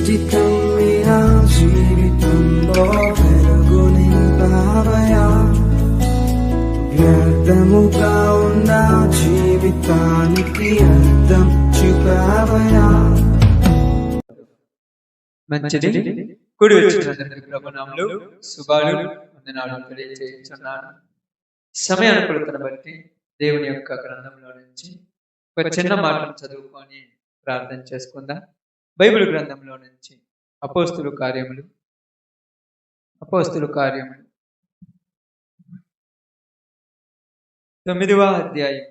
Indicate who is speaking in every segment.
Speaker 1: స్ఫటికం నా జీవితంలో వెలుగు నింపావయా, వ్యర్థముగా ఉన్న జీవితానికి అర్థం చూపావయా.
Speaker 2: మంచిది. కూడి వచ్చిన ప్రభునామములు శుభాలు వందనాలు తెలియజేస్తున్నాను. సమయానుకూలతను బట్టి దేవుని యొక్క గ్రంథంలో నుంచి ఒక చిన్న మాటను చదువుకొని ప్రార్థన చేసుకుందాం. బైబిల్ గ్రంథంలో నుంచి అపోస్తుల కార్యములు 9వ అధ్యాయం.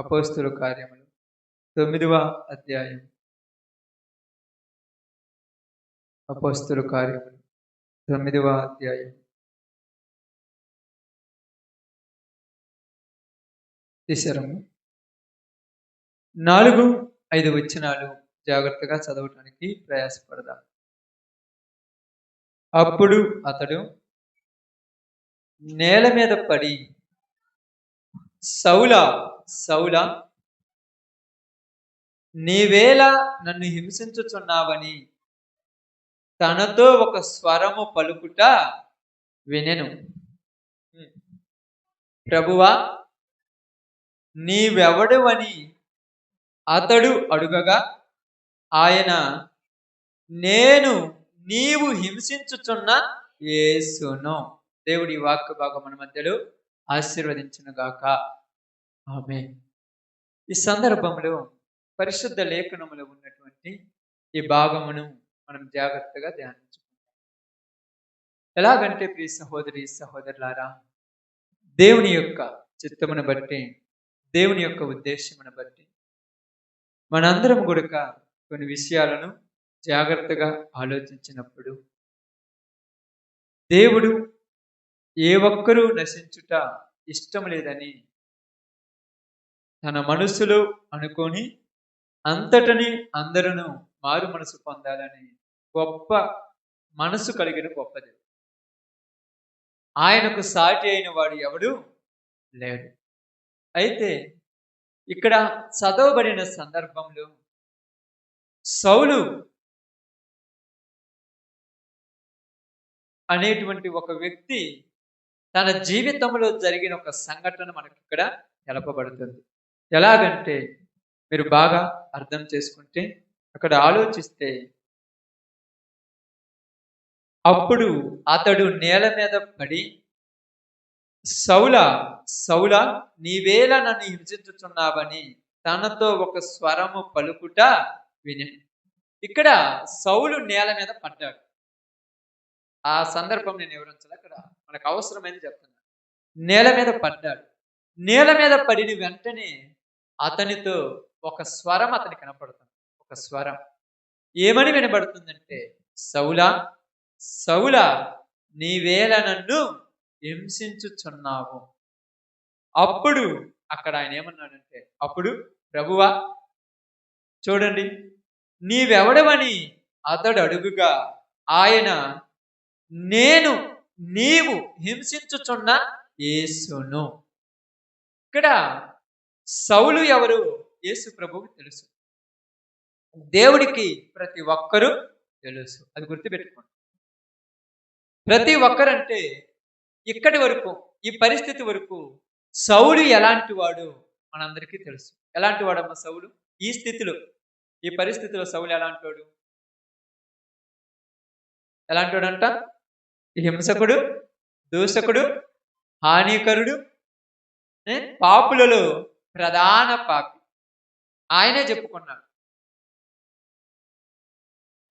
Speaker 2: అపోస్తుల కార్యములు 9వ అధ్యాయం. అపోస్తుల కార్యములు 9వ అధ్యాయం. తీశారము 4-5 వచనాలు జాగ్రత్తగా చదవటానికి ప్రయాసపడదాం. అప్పుడు అతడు నేల మీద పడి, సౌలా సౌలా, నీవేలా నన్ను హింసించుచున్నావని తనతో ఒక స్వరము పలుకుట వినెను. ప్రభువా, నీవెవడవని అతడు అడుగగా ఆయన, నేను నీవు హింసించుచున్న యేసును. దేవుడి వాక్య భాగం మన మధ్యలో ఆశీర్వదించునుగాక. ఆమేన్. ఈ సందర్భంలో పరిశుద్ధ లేఖనములో ఉన్నటువంటి ఈ భాగమును మనం జాగ్రత్తగా ధ్యానించుకుంటాం. ఎలాగంటే ప్రియ సహోదరి సహోదరులారా, దేవుని యొక్క చిత్తమును బట్టి, దేవుని యొక్క ఉద్దేశమును బట్టి మనందరం కూడా కొన్ని విషయాలను జాగ్రత్తగా ఆలోచించినప్పుడు, దేవుడు ఏ ఒక్కరూ నశించుట ఇష్టం లేదని తన మనసులో అనుకొని అంతటని అందరూ మారు మనసు పొందాలని గొప్ప మనసు కలిగిన గొప్పది. ఆయనకు సాటి అయిన వాడు ఎవడు లేడు. అయితే ఇక్కడ చదవబడిన సందర్భంలో సౌలు అనేటువంటి ఒక వ్యక్తి తన జీవితంలో జరిగిన ఒక సంఘటన మనకి ఇక్కడ తెలపబడుతుంది. ఎలాగంటే మీరు బాగా అర్థం చేసుకుంటే, అక్కడ ఆలోచిస్తే, అప్పుడు అతడు నేల మీద పడి, సౌలా సౌలా, నీవేలా నన్ను హింసించుచున్నావని తనతో ఒక స్వరము పలుకుట వినెను. ఇక్కడ సౌలు నేల మీద పడ్డాడు. ఆ సందర్భం నేను వివరించాలి, అక్కడ మనకు అవసరమైనది చెప్తున్నాను. నేల మీద పడ్డాడు. నేల మీద పడిన వెంటనే అతనితో ఒక స్వరం అతనికి కనపడుతుంది. ఒక స్వరం ఏమని వినబడుతుందంటే, సౌలా సౌలా, నీవేళ నన్ను హింసించుచున్నావు. అప్పుడు అక్కడ ఆయన ఏమన్నాడంటే, అప్పుడు ప్రభువా, చూడండి, నీవెవడవని అతడు అడుగుగా ఆయన, నేను నీవు హింసించుచున్న యేసును. ఇక్కడ సౌలు ఎవరు? యేసు ప్రభువుకు తెలుసు. దేవుడికి ప్రతి ఒక్కరూ తెలుసు. అది గుర్తుపెట్టుకోండి. ప్రతి ఒక్కరంటే ఇక్కడి వరకు, ఈ పరిస్థితి వరకు సౌలు ఎలాంటి వాడు మనందరికీ తెలుసు. ఎలాంటి వాడమ్మా సౌలు? ఈ స్థితిలో, ఈ పరిస్థితిలో సౌలు ఎలాంటి వాడు? ఎలాంటి వాడంట? హింసకుడు, దూషకుడు, హానికరుడు, పాపులలో ప్రధాన పాపి. ఆయనే చెప్పుకున్నాడు.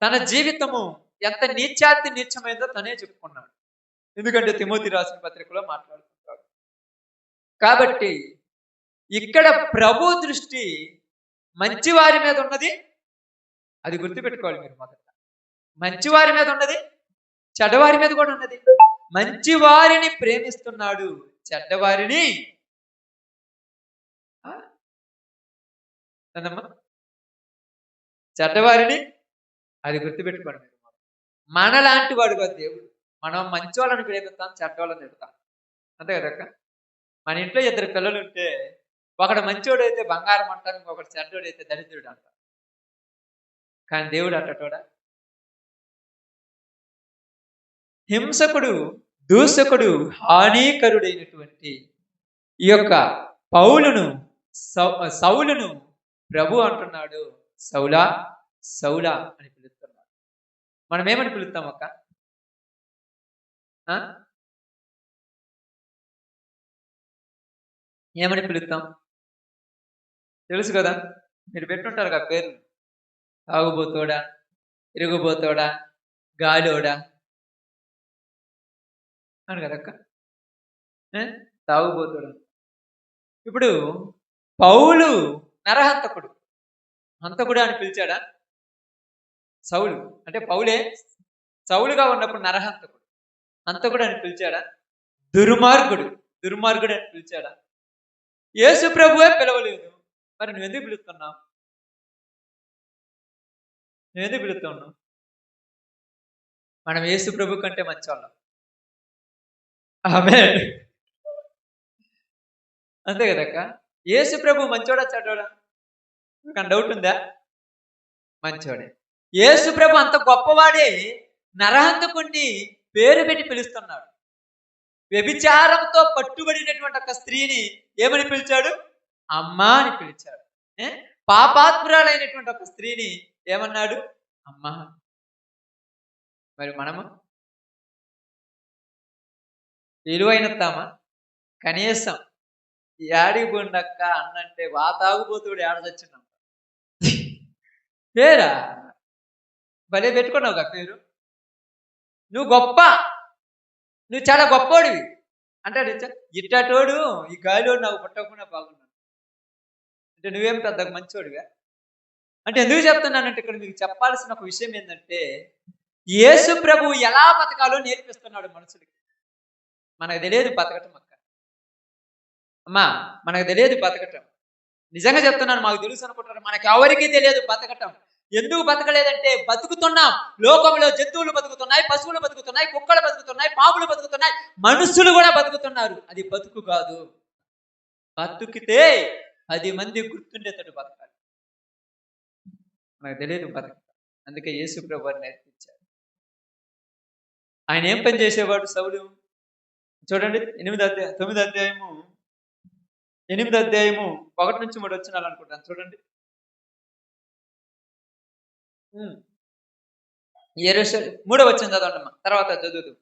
Speaker 2: తన జీవితము ఎంత నీచమైందో తనే చెప్పుకున్నాడు. ఎందుకంటే తిమోతి రాసిన పత్రికలో మాట్లాడుతుంటాడు. కాబట్టి ఇక్కడ ప్రభు దృష్టి మంచివారి మీద ఉన్నది. అది గుర్తుపెట్టుకోవాలి మీరు. మొదట మంచివారి మీద ఉన్నది, చెడ్డవారి మీద కూడా ఉన్నది. మంచివారిని ప్రేమిస్తున్నాడు, చెడ్డవారిని చెడ్డవారిని, అది గుర్తుపెట్టుకోండి మీరు. మనలాంటి వాడు కాదు దేవుడు. మనం మంచి వాళ్ళని ప్రేమిస్తాం, చెడ్డవాళ్ళని తిడతాం. అంతే కదక్క. మన ఇంట్లో 2 పిల్లలు ఉంటే ఒకడు మంచోడైతే బంగారం అంటారు, ఇంకొకటి చెడ్డోడైతే దరిద్రుడు అంటారు. కానీ దేవుడు అట్టటోడా? హింసకుడు, దూషకుడు, హానికరుడైనటువంటి ఈ యొక్క పౌలును సౌలును ప్రభు అంటున్నాడు, సౌలా సౌలా అని పిలుస్తున్నాడు. మనం ఏమని పిలుస్తాం అక్క? ఏమని పిలుస్తాం తెలుసు కదా, మీరు పెట్టుంటారు కదా పేరు. తాగుబోతోడా, తిరుగుబోతోడా, గాలోడా అని కదక్క. తాగుబోతోడా. ఇప్పుడు పౌలు నరహంతకుడు, హంతకుడు అని పిలిచాడా? సౌలు అంటే పౌలే సౌలుగా ఉన్నప్పుడు నరహంతకుడు, హంతకుడు అని పిలిచాడా? దుర్మార్గుడు, దుర్మార్గుడు అని పిలిచాడా? యేసు ప్రభువే పిలవలేదు, మరి నువ్వెందుకు పిలుస్తున్నావు? నువ్వెందుకు పిలుస్తున్నావు? మనం యేసు ప్రభు కంటే మంచివాళ్ళం. ఆమేన్. అంతే కదక్క. యేసు ప్రభు మంచోడా చెడ్డోడా? నాకు డౌట్ ఉందా? మంచోడే. యేసు ప్రభు అంత గొప్పవాడే నరహంతకుణ్ణి పేరు పెట్టి పిలుస్తున్నాడు. వ్యభిచారంతో పట్టుబడినటువంటి ఒక స్త్రీని ఏమని పిలిచాడు? అమ్మా అని పిలిచాడు. పాపాత్మురాలైనటువంటి ఒక స్త్రీని ఏమన్నాడు? అమ్మా. మరి మనము విలువైనతామా? కనీసం యాడికి పోండక్క అన్నంటే వాతాగుపోతుడు ఏడ చచ్చినాం పేరా భలే పెట్టుకున్నావు కదా పేరు. నువ్వు గొప్ప, నువ్వు చాలా గొప్పోడివి అంటాడు. ఇట్టటోడు ఈ గాలిలోడు నాకు పుట్టకుండా బాగున్నాను అంటే నువ్వేం పెద్ద మంచోడివా అంటే ఎందుకు చెప్తున్నానంటే, ఇక్కడ మీకు చెప్పాల్సిన ఒక విషయం ఏంటంటే, యేసు ప్రభు ఎలా బతకాలో నేర్పిస్తున్నాడు మనుషులకి. మనకు తెలియదు బతకటం అక్క, అమ్మా మనకు తెలియదు బతకటం. నిజంగా చెప్తున్నాను, మాకు తెలుసు అనుకుంటారు. మనకి ఎవరికి తెలియదు బతకటం. ఎందుకు బతకలేదంటే, బతుకుతున్నాం. లోకంలో జంతువులు బతుకుతున్నాయి, పశువులు బతుకుతున్నాయి, కుక్కలు బతుకుతున్నాయి, పాములు బతుకుతున్నాయి, మనుషులు కూడా బతుకుతున్నారు. అది బతుకు కాదు. బతుకితే 10 మంది గుర్తుండేటట్టు బతకాలి. మనకు తెలియదు బతకటం. అందుకే యేసు ప్రభు నేర్పించాడు. ఆయన ఏం పని చేసేవాడు సౌలు? చూడండి 9వ అధ్యాయము 1 నుంచి 3 వచనాలు అనుకుంటాను. చూడండి. యెరూషలేము 3వ వచనం చదవండి, తర్వాత చదువుతూ.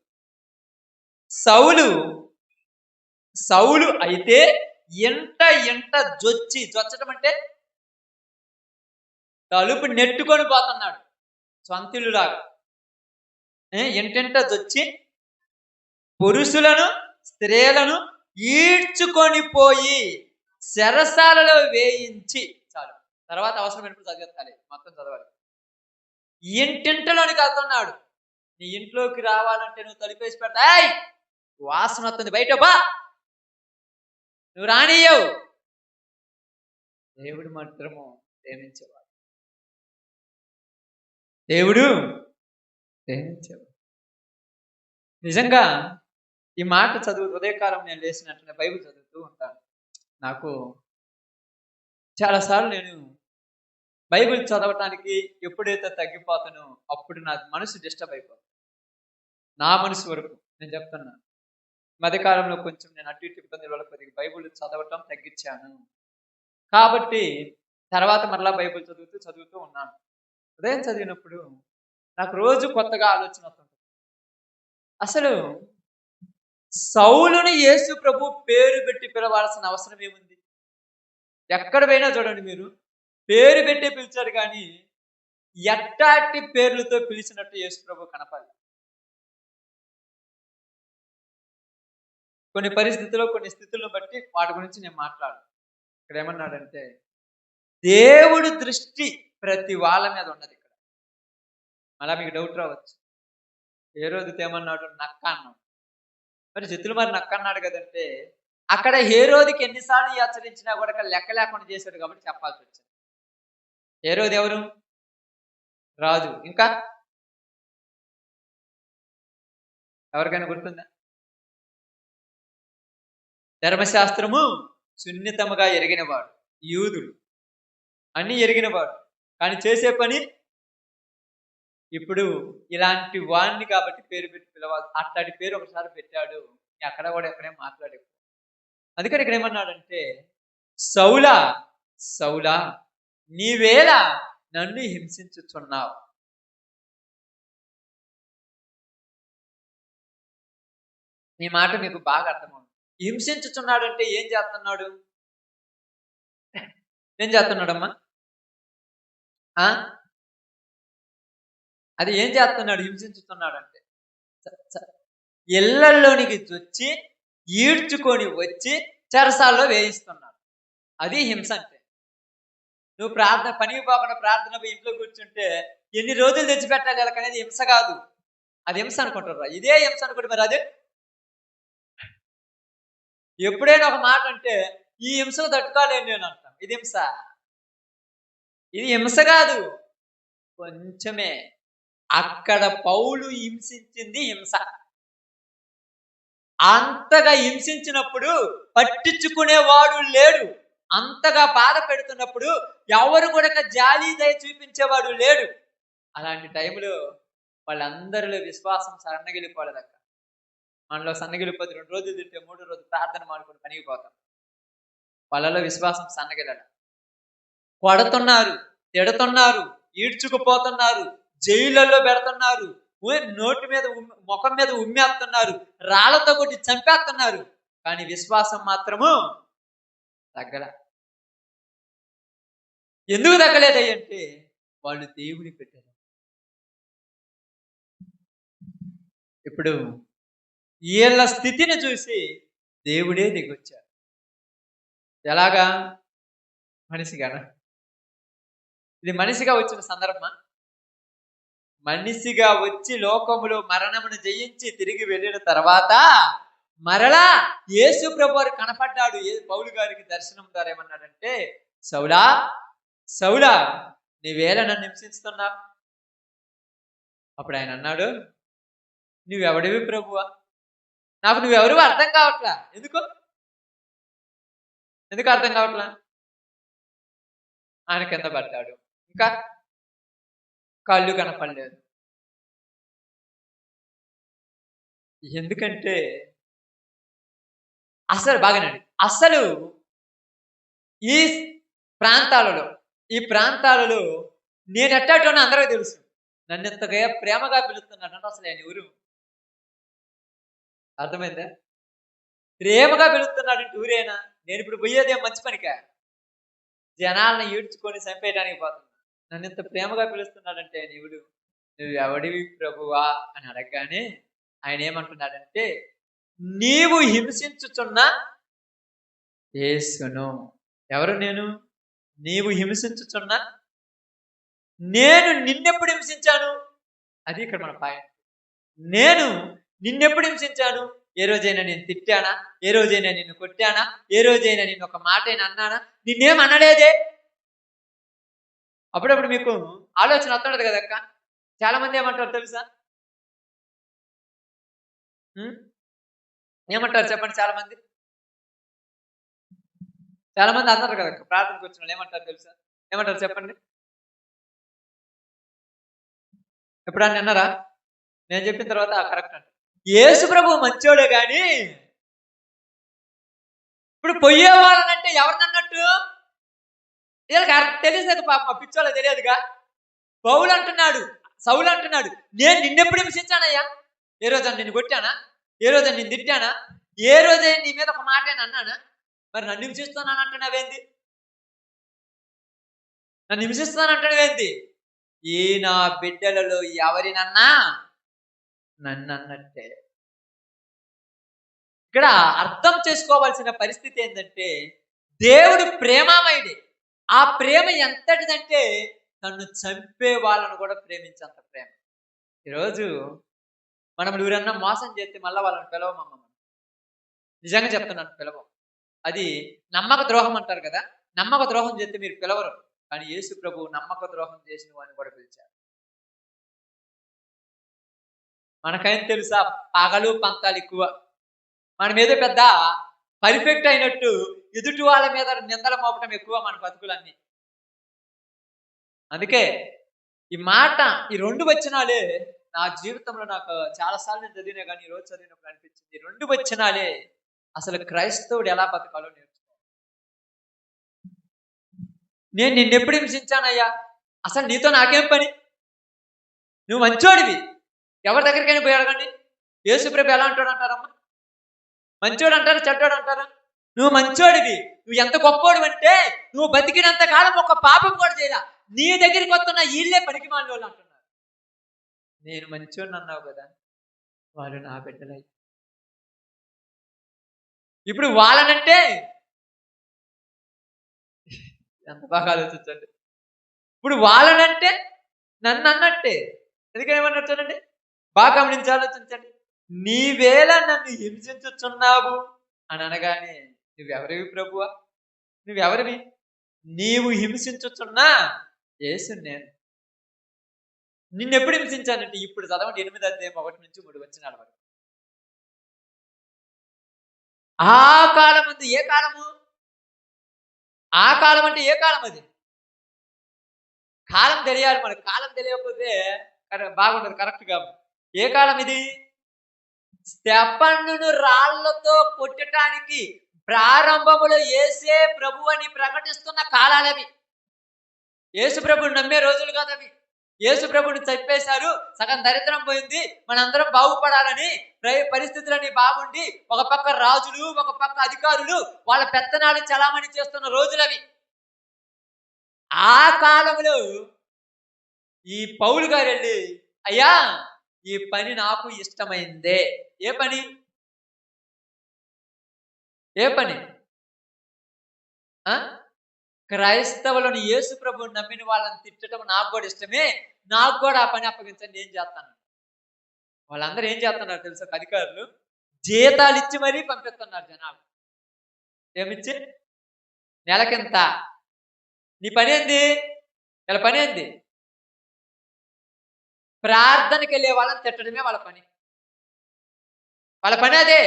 Speaker 2: సౌలు అయితే ఎంట జొచ్చటం అంటే తలుపు నెట్టుకొని పోతున్నాడు సొంతిల్లులాగా. ఎంటెంట జొచ్చి పురుషులను స్త్రీలను ఈడ్చుకొని పోయి చెరసాలలో వేయించి, చాలు తర్వాత అవసరమైనప్పుడు చదివేస్తాలి, మొత్తం చదవాలి. ఇంటింటిలోనికి వెళ్తున్నాడు. నీ ఇంట్లోకి రావాలంటే నువ్వు తలుపేసి పెడతా, వాసన వస్తుంది, బయట బా, నువ్వు రానియవు. దేవుడు మాత్రము ప్రేమించేవాడు. దేవుడు ప్రేమించేవాడు. నిజంగా ఈ మాట చదువు ఉదయకాలం నేను లేచినట్లనే బైబిల్ చదువుతూ ఉంటాను. నాకు చాలాసార్లు నేను బైబిల్ చదవటానికి ఎప్పుడైతే తగ్గిపోతానో అప్పుడు నా మనసు డిస్టర్బ్ అయిపోతుంది. నా మనసు వరకు నేను చెప్తున్నాను. మధ్యకాలంలో కొంచెం నేను అటు ఇటు ఇబ్బందుల వల్ల కొద్దిగా బైబిల్ చదవటం తగ్గించాను. కాబట్టి తర్వాత మరలా బైబిల్ చదువుతూ ఉన్నాను. ఉదయం చదివినప్పుడు నాకు రోజు కొత్తగా ఆలోచన వస్తుంది. అసలు సౌలుని యేసు ప్రభు పేరు పెట్టి పిలవాల్సిన అవసరం ఏముంది? ఎక్కడ పోయినా చూడండి మీరు, పేరు పెట్టే పిలిచాడు, కానీ ఎట్టాటి పేర్లతో పిలిచినట్టు యేసు ప్రభు కనపడలేదు. కొన్ని పరిస్థితుల్లో కొన్ని స్థితులను బట్టి వాటి గురించి నేను మాట్లాడు. ఇక్కడ ఏమన్నాడంటే, దేవుడి దృష్టి ప్రతి వాళ్ళ మీద ఉన్నది. ఇక్కడ మళ్ళా మీకు డౌట్ రావచ్చు, ఏ రోజు ఏమన్నాడు? నక్క అన్నాడు. మరి చిత్తులు మరి నక్క అన్నాడు కదంటే, అక్కడ ఏ రోజుకి ఎన్నిసార్లు హెచ్చరించినా కూడా లెక్క లేకుండా చేశాడు కాబట్టి చెప్పాల్సి వచ్చింది. ఏ రోజు ఎవరు? రాజు. ఇంకా ఎవరికైనా గుర్తుందా? ధర్మశాస్త్రము సున్నితముగా ఎరిగినవాడు, యూదుడు అన్ని ఎరిగినవాడు, కానీ చేసే పని ఇప్పుడు ఇలాంటి వాణ్ణి కాబట్టి పేరు పెట్టి పిలవాలి. అట్లాంటి పేరు ఒకసారి పెట్టాడు. అక్కడ కూడా ఎక్కడేం మాట్లాడే. అందుకని ఇక్కడ ఏమన్నాడంటే, సౌలా సౌలా నీవేళ నన్ను హింసించుచున్నావు. ఈ మాట మీకు బాగా అర్థమవుతుంది. హింసించుచున్నాడు అంటే ఏం చేస్తున్నాడు? ఏం చేస్తున్నాడమ్మా? అది ఏం చేస్తున్నాడు? హింసించుతున్నాడు అంటే ఇళ్లలోనికి వచ్చి ఈడ్చుకొని వచ్చి చెరసాల్లో వేయిస్తున్నాడు. అది హింస అంటే. నువ్వు పనికి పోకుండా ప్రార్థన పోయి ఇంట్లో కూర్చుంటే ఎన్ని రోజులు తెచ్చిపెట్టాలి వీళ్ళకి అనేది హింస కాదు. అది హింస అనుకుంటారా? ఇదే హింస అనుకుంటే మరి అదే ఎప్పుడైనా ఒక మాట అంటే ఈ హింసకు తట్టుకోలేను నేను అంటాం. ఇది హింస? ఇది హింస కాదు, కొంచెమే. అక్కడ పౌలు హింసించింది హింస. అంతగా హింసించినప్పుడు పట్టించుకునేవాడు లేడు. అంతగా బాధ పెడుతున్నప్పుడు ఎవరు కూడా జాలి దయ చూపించేవాడు లేడు. అలాంటి టైంలో వాళ్ళందరిలో విశ్వాసం సన్నగిలిపోలేదక్క. మనలో సన్నగిలిపోతే 2 రోజులు తింటే 3 రోజులు ప్రార్థన మానుకుని పనిగిపోతాం. వాళ్ళలో విశ్వాసం సన్నగిలడ. కొడుతున్నారు, తిడుతున్నారు, ఈడ్చుకుపోతున్నారు, జైళ్ళల్లో పెడుతున్నారు, నోటి మీద ముఖం మీద ఉమ్మేస్తున్నారు, రాళ్లతో కొట్టి చంపేస్తున్నారు. కానీ విశ్వాసం మాత్రము తగ్గల. ఎందుకు తగ్గలేదంటే వాళ్ళు దేవుని పెట్టారు. ఇప్పుడు వీళ్ళ స్థితిని చూసి దేవుడే దిగొచ్చారు. ఎలాగా? మనిషిగానా? ఇది మనిషిగా వచ్చిన సందర్భమా? మనిషిగా వచ్చి లోకములో మరణమును జయించి తిరిగి వెళ్ళిన తర్వాత మరలా యేసు ప్రభువారు కనపడ్డాడు. పౌలు గారికి దర్శనం ద్వారా ఏమన్నాడంటే, సౌలా సౌలా నీవేళ నన్ను హింసిస్తున్నావు. అప్పుడు ఆయన అన్నాడు, నువ్వెవడివి ప్రభువా? నాకు నువ్వెవరు అర్థం కావట్లా. ఎందుకు అర్థం కావట్లా? ఆయన కింద పడ్డాడు. ఇంకా కళ్ళు కనపడలేదు. ఎందుకంటే అసలు ఈ ప్రాంతాలలో నేను ఎట్టాటోనో అందరికీ తెలుసు. నన్ను ఇంతగా ప్రేమగా పిలుస్తున్నాడంటే అసలు ఆయన ఎవరు? అర్థమైందా? ప్రేమగా పిలుస్తున్నాడంటే ఊరేనా? నేను ఇప్పుడు పోయేదేం మంచి పనికా? జనాలను ఈడ్చుకొని చంపేయడానికి పోతున్నా. నన్ను ఇంత ప్రేమగా పిలుస్తున్నాడంటే ఆయన ఎవడు? నువ్వు ఎవడివి ప్రభువా అని అడగగానే ఆయన ఏమంటున్నాడంటే, నీవు హింసించుచున్న యేసును. ఎవరు నేను? నీవు హింసించుచున్న నేను నిన్నెప్పుడు హింసించాను? అది ఇక్కడ మన పాయింట్. నేను నిన్నెప్పుడు హింసించాను? ఏ రోజైనా నేను తిట్టానా? ఏ రోజైనా నిన్ను కొట్టానా? ఏ రోజైనా నిన్ను ఒక మాట అయినా అన్నానా? నిన్నేం అనలేదే. అప్పుడప్పుడు మీకు ఆలోచన వస్తుండదు కదక్క. చాలా మంది ఏమంటారు తెలుసా? ఏమంటారు చెప్పండి? చాలా మంది అన్నారు కదా ప్రార్థనకు వచ్చిన వాళ్ళు. ఏమంటారు తెలుసా? ఏమంటారు చెప్పండి? ఎప్పుడన్నా అన్నారా? నేను చెప్పిన తర్వాత కరెక్ట్ అంటే యేసు ప్రభు మంచోడే గాని ఇప్పుడు పొయ్యే వాళ్ళనంటే ఎవరినన్నట్టు? వీళ్ళకి తెలియదు పాప, పిచ్చోళ్ళ తెలియదుగా. పౌలు అంటున్నాడు, సౌలు అంటున్నాడు, నేను నిన్నెప్పుడు హింసించానయ్యా? ఏ రోజు నిన్ను కొట్టానా? ఏ రోజు నిన్ను తిట్టానా? ఏ రోజైనా నీ మీద ఒక మాట అన్నానా? మరి నన్ను హింసిస్తున్నానంటున్నావేంది? నన్ను హింసిస్తున్నానంటున్నావేంది? ఈ నా బిడ్డలలో ఎవరినన్నా నన్ను అన్నట్టే. ఇక్కడ అర్థం చేసుకోవాల్సిన పరిస్థితి ఏంటంటే, దేవుడు ప్రేమామయుడే. ఆ ప్రేమ ఎంతటిదంటే నన్ను చంపే వాళ్ళను కూడా ప్రేమించేంత ప్రేమ. ఈరోజు మనం ఎవరన్నా మోసం చేస్తే మళ్ళీ వాళ్ళని పిలవమమ్మ. నిజంగా చెప్తున్నాను, పిలవం. అది నమ్మక ద్రోహం అంటారు కదా. నమ్మక ద్రోహం చేస్తే మీరు పిలవరు. కానీ యేసు ప్రభు నమ్మక ద్రోహం చేసిన వాడిని కూడా పిలిచారు. మనకేం తెలుసా? పగలు పంతాలు ఎక్కువ. మన మీద పెద్ద పర్ఫెక్ట్ అయినట్టు ఎదుటి వాళ్ళ మీద నిందలు మోపటం ఎక్కువ మన బతుకులన్నీ. అందుకే ఈ మాట, ఈ 2 వచనాలే నా జీవితంలో నాకు చాలాసార్లు నేను చదివినా కానీ ఈరోజు చదివినప్పుడు అనిపించింది. ఈ 2 వచనాలే అసలు క్రైస్తవుడు ఎలా బతకాలో నేర్చుకోవాలి. నేను నిన్నెప్పుడు హింసించానయ్యా? అసలు నీతో నాకేం పని? నువ్వు మంచోడివి. ఎవరి దగ్గరికైనా పోయి అడగండి. యేసుప్రభు ఎలా అంటాడు అంటారమ్మా? మంచోడు అంటారా, చెడ్డోడు అంటారా? నువ్వు మంచోడివి. నువ్వు ఎంత గొప్పోడు అంటే నువ్వు బతికినంత కాలం ఒక పాపం కూడా చేయలా. నీ దగ్గరికి వస్తున్న వీళ్ళే పనికి మాలిన వాళ్ళు అంటున్నారు. నేను మంచోడిని అన్నావు కదా, వాళ్ళు నా బిడ్డలై. ఇప్పుడు వాళ్ళనంటే ఎంత బాగా ఆలోచించండి. ఇప్పుడు వాళ్ళనంటే నన్ను అన్నట్టే. ఎందుకని ఏమన్నారు చూడండి, బాగా గమనించి ఆలోచించండి. నీవేళ నన్ను హింసించుచున్నావు అని అనగానే నువ్వెవరివి ప్రభువా? నువ్వెవరివి? నీవు హింసించుచున్నా యేసు నేను. నిన్నెప్పుడు హింసించానంటే ఇప్పుడు చదవండి 8 అధ్యాయం 1 నుంచి 3 వచనాల వరకు. ఆ కాలం అందు, ఏ కాలము? ఆ కాలం అంటే ఏ కాలం అది? కాలం తెలియాలి మనకు. కాలం తెలియకపోతే బాగుండదు, కరెక్ట్ గా. ఏ కాలం ఇది? స్తెఫనును రాళ్లతో కొట్టడానికి ప్రారంభములో యేసే ప్రభు అని ప్రకటిస్తున్న కాలాలవి. యేసు ప్రభుని నమ్మే రోజులు కాదవి. యేసు ప్రభుని చంపేశారు, సగం దరిద్రం పోయింది, మనందరం బాగుపడాలని పరిస్థితులన్నీ బాగుండి ఒక పక్క రాజులు, ఒక పక్క అధికారులు వాళ్ళ పెత్తనాలు చలామణి చేస్తున్న రోజులవి. ఆ కాలంలో ఈ పౌలు గారు వెళ్ళి, అయ్యా ఈ పని నాకు ఇష్టమైందే. ఏ పని? ఏ పని? క్రైస్తవులను, యేసు ప్రభువుని నమ్మిన వాళ్ళని తిట్టడం నాకు కూడా ఇష్టమే, నాకు కూడా ఆ పని అప్పగించండి, ఏం చేస్తాను. వాళ్ళందరూ ఏం చేస్తున్నారు తెలుసా? అధికారులు జీతాలు ఇచ్చి మరీ పంపిస్తున్నారు జనాలు. ఏమిచ్చి? నెలకింత. నీ పని ఏంది? వీళ్ళ పని ఏంది? ప్రార్థనకి వెళ్ళే వాళ్ళని తిట్టడమే వాళ్ళ పని. వాళ్ళ పని అదే.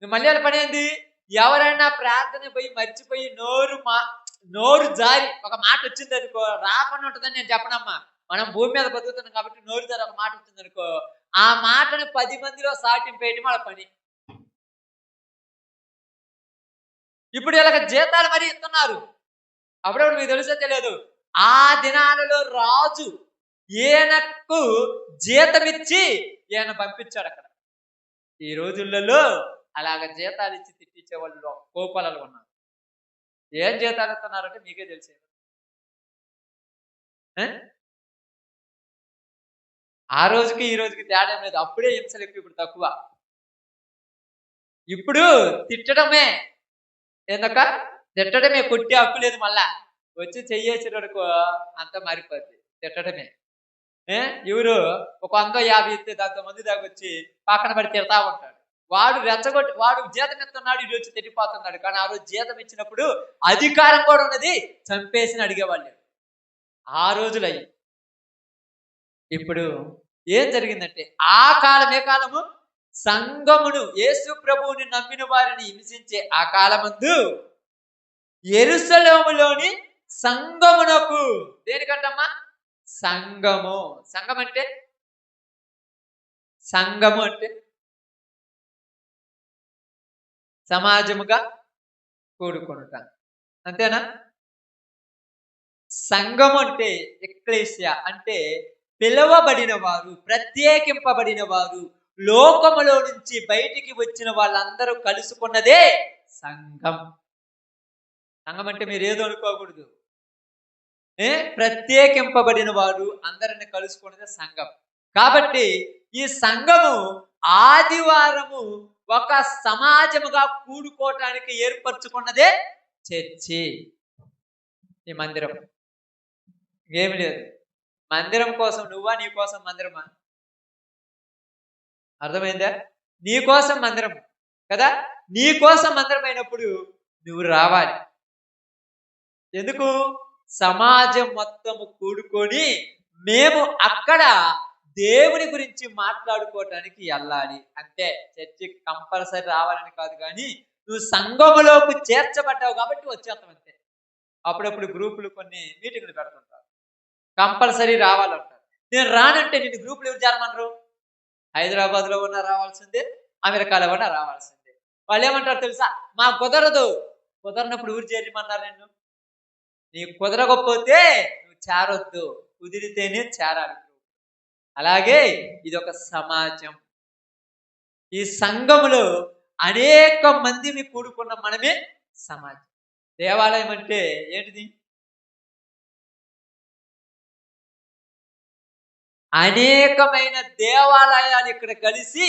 Speaker 2: మళ్ళీ వాళ్ళ పని ఏంది? ఎవరైనా ప్రార్థన పోయి మర్చిపోయి నోరు జారి ఒక మాట వచ్చింది అనుకో, రాకుండా ఉంటుందని నేను చెప్పనమ్మా. మనం భూమి మీద బతుకుతున్నాం కాబట్టి నోరు జారి ఒక మాట వచ్చింది అనుకో, ఆ మాటను 10 మందిలో సాటింపేయటం వాళ్ళ పని. ఇప్పుడు వీళ్ళకి జీతాలు మరి ఇస్తున్నారు. అప్పుడప్పుడు మీకు తెలుసో తెలియదు, ఆ దినాలలో రాజు ఈయనకు జీతం ఇచ్చి ఈయన పంపించాడు అక్కడ. ఈ రోజులలో అలాగ జీతాలు ఇచ్చి తిట్టించే వాళ్ళు కోపాలలో ఉన్నారు. ఏం జీతాలు ఇస్తున్నారంటే మీకే తెలిసే. ఆ రోజుకి ఈ రోజుకి తేడా లేదు. అప్పుడే హింసలు ఎక్కువ, ఇప్పుడు తక్కువ. ఇప్పుడు తిట్టడమే. ఎందుక తిట్టడమే, కొట్టే హక్కు లేదు. మళ్ళా వచ్చి చెయ్యేసిన వరకు అంతా మారిపోద్ది. తిట్టడమే. ఎవరు ఒక 150 ఇస్తే దాంతో మంది దాకా వచ్చి పక్కన పడి తిడతా ఉంటాడు. వాడు రెచ్చగొట్టి, వాడు జీతం ఇస్తున్నాడు, ఇటు వచ్చి తిట్టిపోతున్నాడు. కానీ ఆ రోజు జీతం ఇచ్చినప్పుడు అధికారం కూడా ఉన్నది, చంపేసి అడిగేవాళ్ళు. ఆ రోజులయ్యి. ఇప్పుడు ఏం జరిగిందంటే, ఆ కాలం ఏ కాలము? సంఘమును, యేసు ప్రభువుని నమ్మిన వారిని హింసించే ఆ కాలమందు యెరూషలేములోని సంఘమునకు. దేనికంటమ్మా? సంఘము. సంఘం అంటే సమాజముగా కూడుకొనుట, అంతేనా? సంఘము అంటే ఎక్లేసియా అంటే పిలువబడిన వారు, ప్రత్యేకింపబడిన వారు, లోకములో నుంచి బయటికి వచ్చిన వాళ్ళందరూ కలుసుకున్నదే సంఘం. సంఘం అంటే మీరు ఏదో అనుకోకూడదు. ప్రత్యేకింపబడిన వారు అందరిని కలుసుకున్నదే సంఘం. కాబట్టి ఈ సంఘము ఆదివారము ఒక సమాజముగా కూడుకోవటానికి ఏర్పరచుకున్నదే చర్చి. ఈ మందిరం ఏమి లేదు. మందిరం కోసం నువ్వా, నీ కోసం మందిరమా? అర్థమైందా? నీ కోసం మందిరం కదా. నీ కోసం మందిరం అయినప్పుడు నువ్వు రావాలి. ఎందుకు? సమాజం మొత్తము కూడుకొని మేము అక్కడ దేవుని గురించి మాట్లాడుకోవటానికి వెళ్ళాలి. అంటే చర్చికి కంపల్సరీ రావాలని కాదు, కానీ నువ్వు సంఘములోకి చేర్చబడ్డావు కాబట్టి వచ్చేస్తాం అంతే. అప్పుడప్పుడు గ్రూపులు కొన్ని మీటింగ్లు పెడుతుంటారు. కంపల్సరీ రావాలంటారు. నేను రానంటే నిన్ను గ్రూపులు ఎవరు చేరమనరు? హైదరాబాద్లో ఉన్నా రావాల్సిందే, అమెరికాలో ఉన్నా రావాల్సిందే. వాళ్ళు ఏమంటారు తెలుసా? మాకు కుదరదు. కుదరనప్పుడు ఊరు చేరమన్నారు నిన్ను. నీకు కుదరకపోతే నువ్వు చేరొద్దు, కుదిరితేనే చేరాలి. అలాగే ఇది ఒక సమాజం. ఈ సంఘములో అనేక మందిని కూడుకున్న మనమే సమాజం. దేవాలయం అంటే ఏంటిది? అనేకమైన దేవాలయాలు ఇక్కడ కలిసి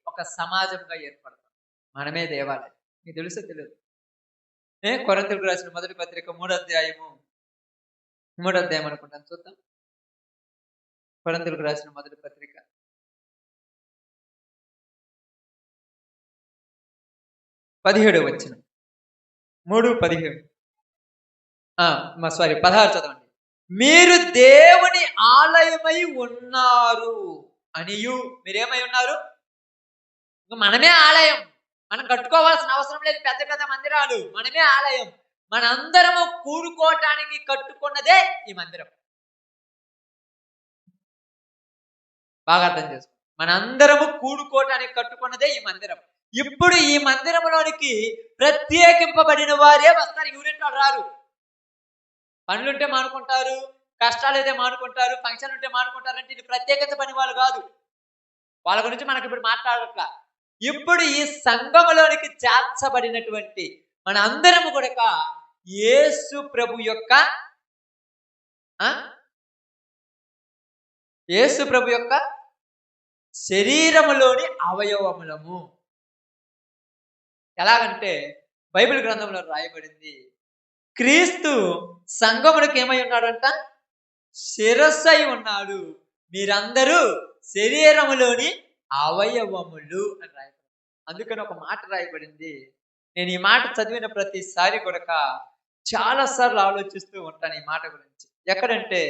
Speaker 2: ఒక సమాజంగా ఏర్పడతాం. మనమే దేవాలయం. మీకు తెలుసో తెలియదు? కొరింథీయులకు రాసిన మొదటి పత్రిక 3వ అధ్యాయము, 3వ అధ్యాయం అనుకుంటాను, చూద్దాం. కొరింథీయులకు రాసిన మొదటి పత్రిక 17వ వచనం. 3:17. 16 చదవండి. మీరు దేవుని ఆలయమై ఉన్నారు అనియు. మీరేమై ఉన్నారు? మనమే ఆలయం. మనం కట్టుకోవాల్సిన అవసరం లేదు పెద్ద పెద్ద మందిరాలు. మనమే ఆలయం. మనందరము కూడుకోవటానికి కట్టుకున్నదే ఈ మందిరం. బాగా అర్థం చేసుకో. మనందరము కూడుకోవటానికి కట్టుకున్నదే ఈ మందిరం. ఇప్పుడు ఈ మందిరంలోనికి ప్రత్యేకింపబడిన వారే వస్తారు. ఎవరింటి రారు. పనులుంటే మానుకుంటారు, కష్టాలు అయితే మానుకుంటారు, ఫంక్షన్ ఉంటే మానుకుంటారు. అంటే ఇది ప్రత్యేకత పని వాళ్ళు కాదు. వాళ్ళ గురించి మనకి ఇప్పుడు మాట్లాడట్లా. ఇప్పుడు ఈ సంఘములోనికి చేర్చబడినటువంటి మన అందరము కూడా యేసు ప్రభు యొక్క శరీరములోని అవయవములము. ఎలాగంటే బైబిల్ గ్రంథంలో రాయబడింది, క్రీస్తు సంఘమునికి ఏమై ఉన్నాడంట? శిరస్సు అయి ఉన్నాడు. మీరందరూ శరీరములోని అవయవములు అని రాయబడింది. అందుకని ఒక మాట రాయబడింది. నేను ఈ మాట చదివిన ప్రతిసారి కూడా చాలా సార్లు ఆలోచిస్తూ ఉంటాను ఈ మాట గురించి. ఎక్కడంటే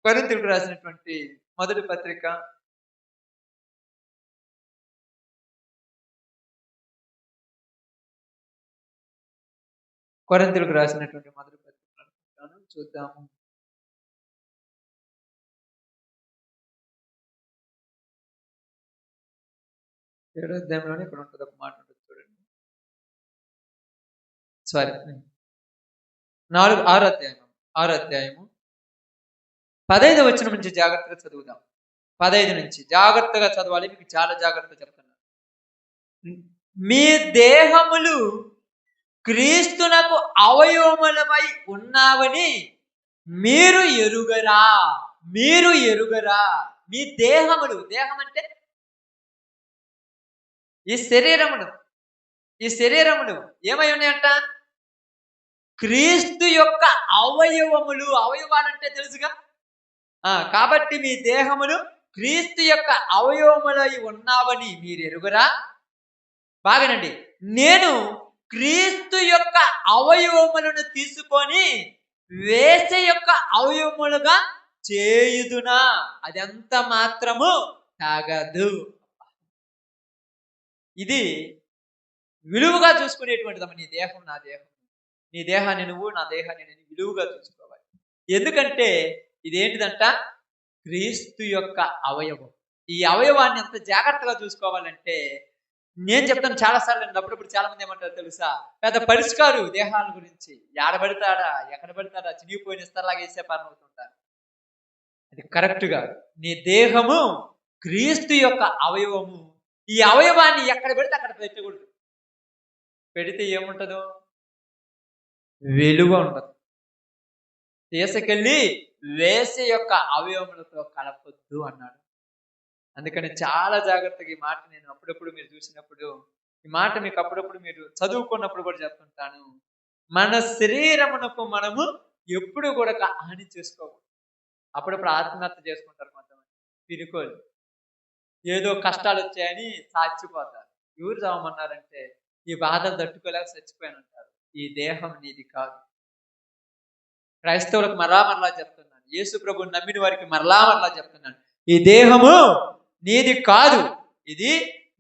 Speaker 2: కొరింథీయులకు రాసినటువంటి మొదటి పత్రిక 7వ చూద్దాము. అధ్యాయంలోనే ఇక్కడ ఉంటుంది ఒక మాట ఉంటుంది, చూడండి. 6వ అధ్యాయము 15వ వచనం నుంచి జాగ్రత్తగా చదువుదాం. 15 నుంచి జాగ్రత్తగా చదవాలి. మీకు చాలా జాగ్రత్తగా చెప్తున్నాను. మీ దేహములు క్రీస్తునకు అవయవములపై ఉన్నావని మీరు ఎరుగరా. మీ దేహములు, దేహం అంటే ఈ శరీరములు ఏమై ఉన్నాయంట? క్రీస్తు యొక్క అవయవములు. అవయవాలంటే తెలుసుగా. కాబట్టి మీ దేహములు క్రీస్తు యొక్క అవయవములై ఉన్నావని మీరు ఎరుగరా. బాగానండి. నేను క్రీస్తు యొక్క అవయవములను తీసుకొని వేసే యొక్క అవయవములుగా చేయుదునా, అదంత మాత్రము తాగదు. ఇది విలువగా చూసుకునేటువంటిదమ్మ. నీ దేహం నా దేహం, నీ దేహాన్ని నువ్వు, నా దేహాన్ని నేను విలువగా చూసుకోవాలి. ఎందుకంటే ఇదేంటిదంట? క్రీస్తు యొక్క అవయవం. ఈ అవయవాన్ని ఎంత జాగ్రత్తగా చూసుకోవాలంటే, నేను చెప్తాను చాలాసార్లు. నేను అప్పుడప్పుడు చాలా మంది ఏమంటారు తెలుసా? పెద్ద పరిష్కారు దేహాల గురించి. ఎక్కడ పడతాడా చినిగిపోయిన ఇస్తలాగా వేసే పని అవుతుంటారు. అది కరెక్ట్ గా. నీ దేహము క్రీస్తు యొక్క అవయవము. ఈ అవయవాన్ని ఎక్కడ పెడితే అక్కడ పెట్టకూడదు. పెడితే ఏముంటదు? విలువ ఉండదు. తీసుకెళ్ళి వేసే యొక్క అవయవములతో కలపొద్దు అన్నాడు. అందుకని చాలా జాగ్రత్తగా ఈ మాట నేను అప్పుడప్పుడు మీరు చూసినప్పుడు, ఈ మాట మీకు అప్పుడప్పుడు మీరు చదువుకున్నప్పుడు కూడా చెప్తుంటాను. మన శరీరమునకు మనము ఎప్పుడు కూడా హాని చేసుకోకూడదు. అప్పుడప్పుడు ఆత్మహత్య చేసుకుంటారు కొంతమంది పిరుకోలు. ఏదో కష్టాలు వచ్చాయని సాచిపోతారు. ఎవరు చావమన్నారంటే ఈ బాధలు తట్టుకోలేక చచ్చిపోయానంటారు. ఈ దేహం నీది కాదు. క్రైస్తవులకు మరలా చెప్తున్నాను, యేసు ప్రభువుని నమ్మిన వారికి మరలా చెప్తున్నాను, ఈ దేహము నీది కాదు. ఇది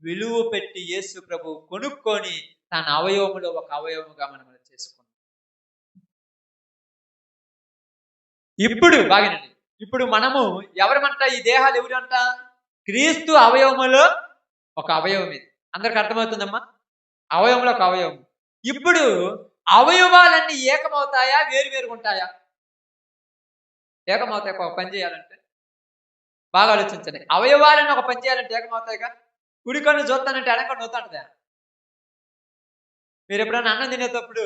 Speaker 2: విలువ పెట్టి యేసు ప్రభు కొనుక్కొని తన అవయవములో ఒక అవయవముగా మనం చేసుకున్నాం. ఇప్పుడు బాగానండి, ఇప్పుడు మనము ఎవరమంట? ఈ దేహాలు ఎవరంట? క్రీస్తు అవయవములో ఒక అవయవం ఇది. అందరికి అర్థమవుతుందమ్మా? అవయవంలో ఒక అవయవం. ఇప్పుడు అవయవాలన్నీ ఏకమవుతాయా, వేరు వేరుగా ఉంటాయా? ఏకమవుతాయి. ఒక పని చేయాలంటే బాగా ఆలోచించండి. అవయవాలను ఒక పని చేయాలంటే ఏకమవుతాయిగా. కుడి కన్ను చూస్తానంటే ఎడం కన్ను నొత్తంటదా? మీరు ఎప్పుడైనా అన్నం తినేటప్పుడు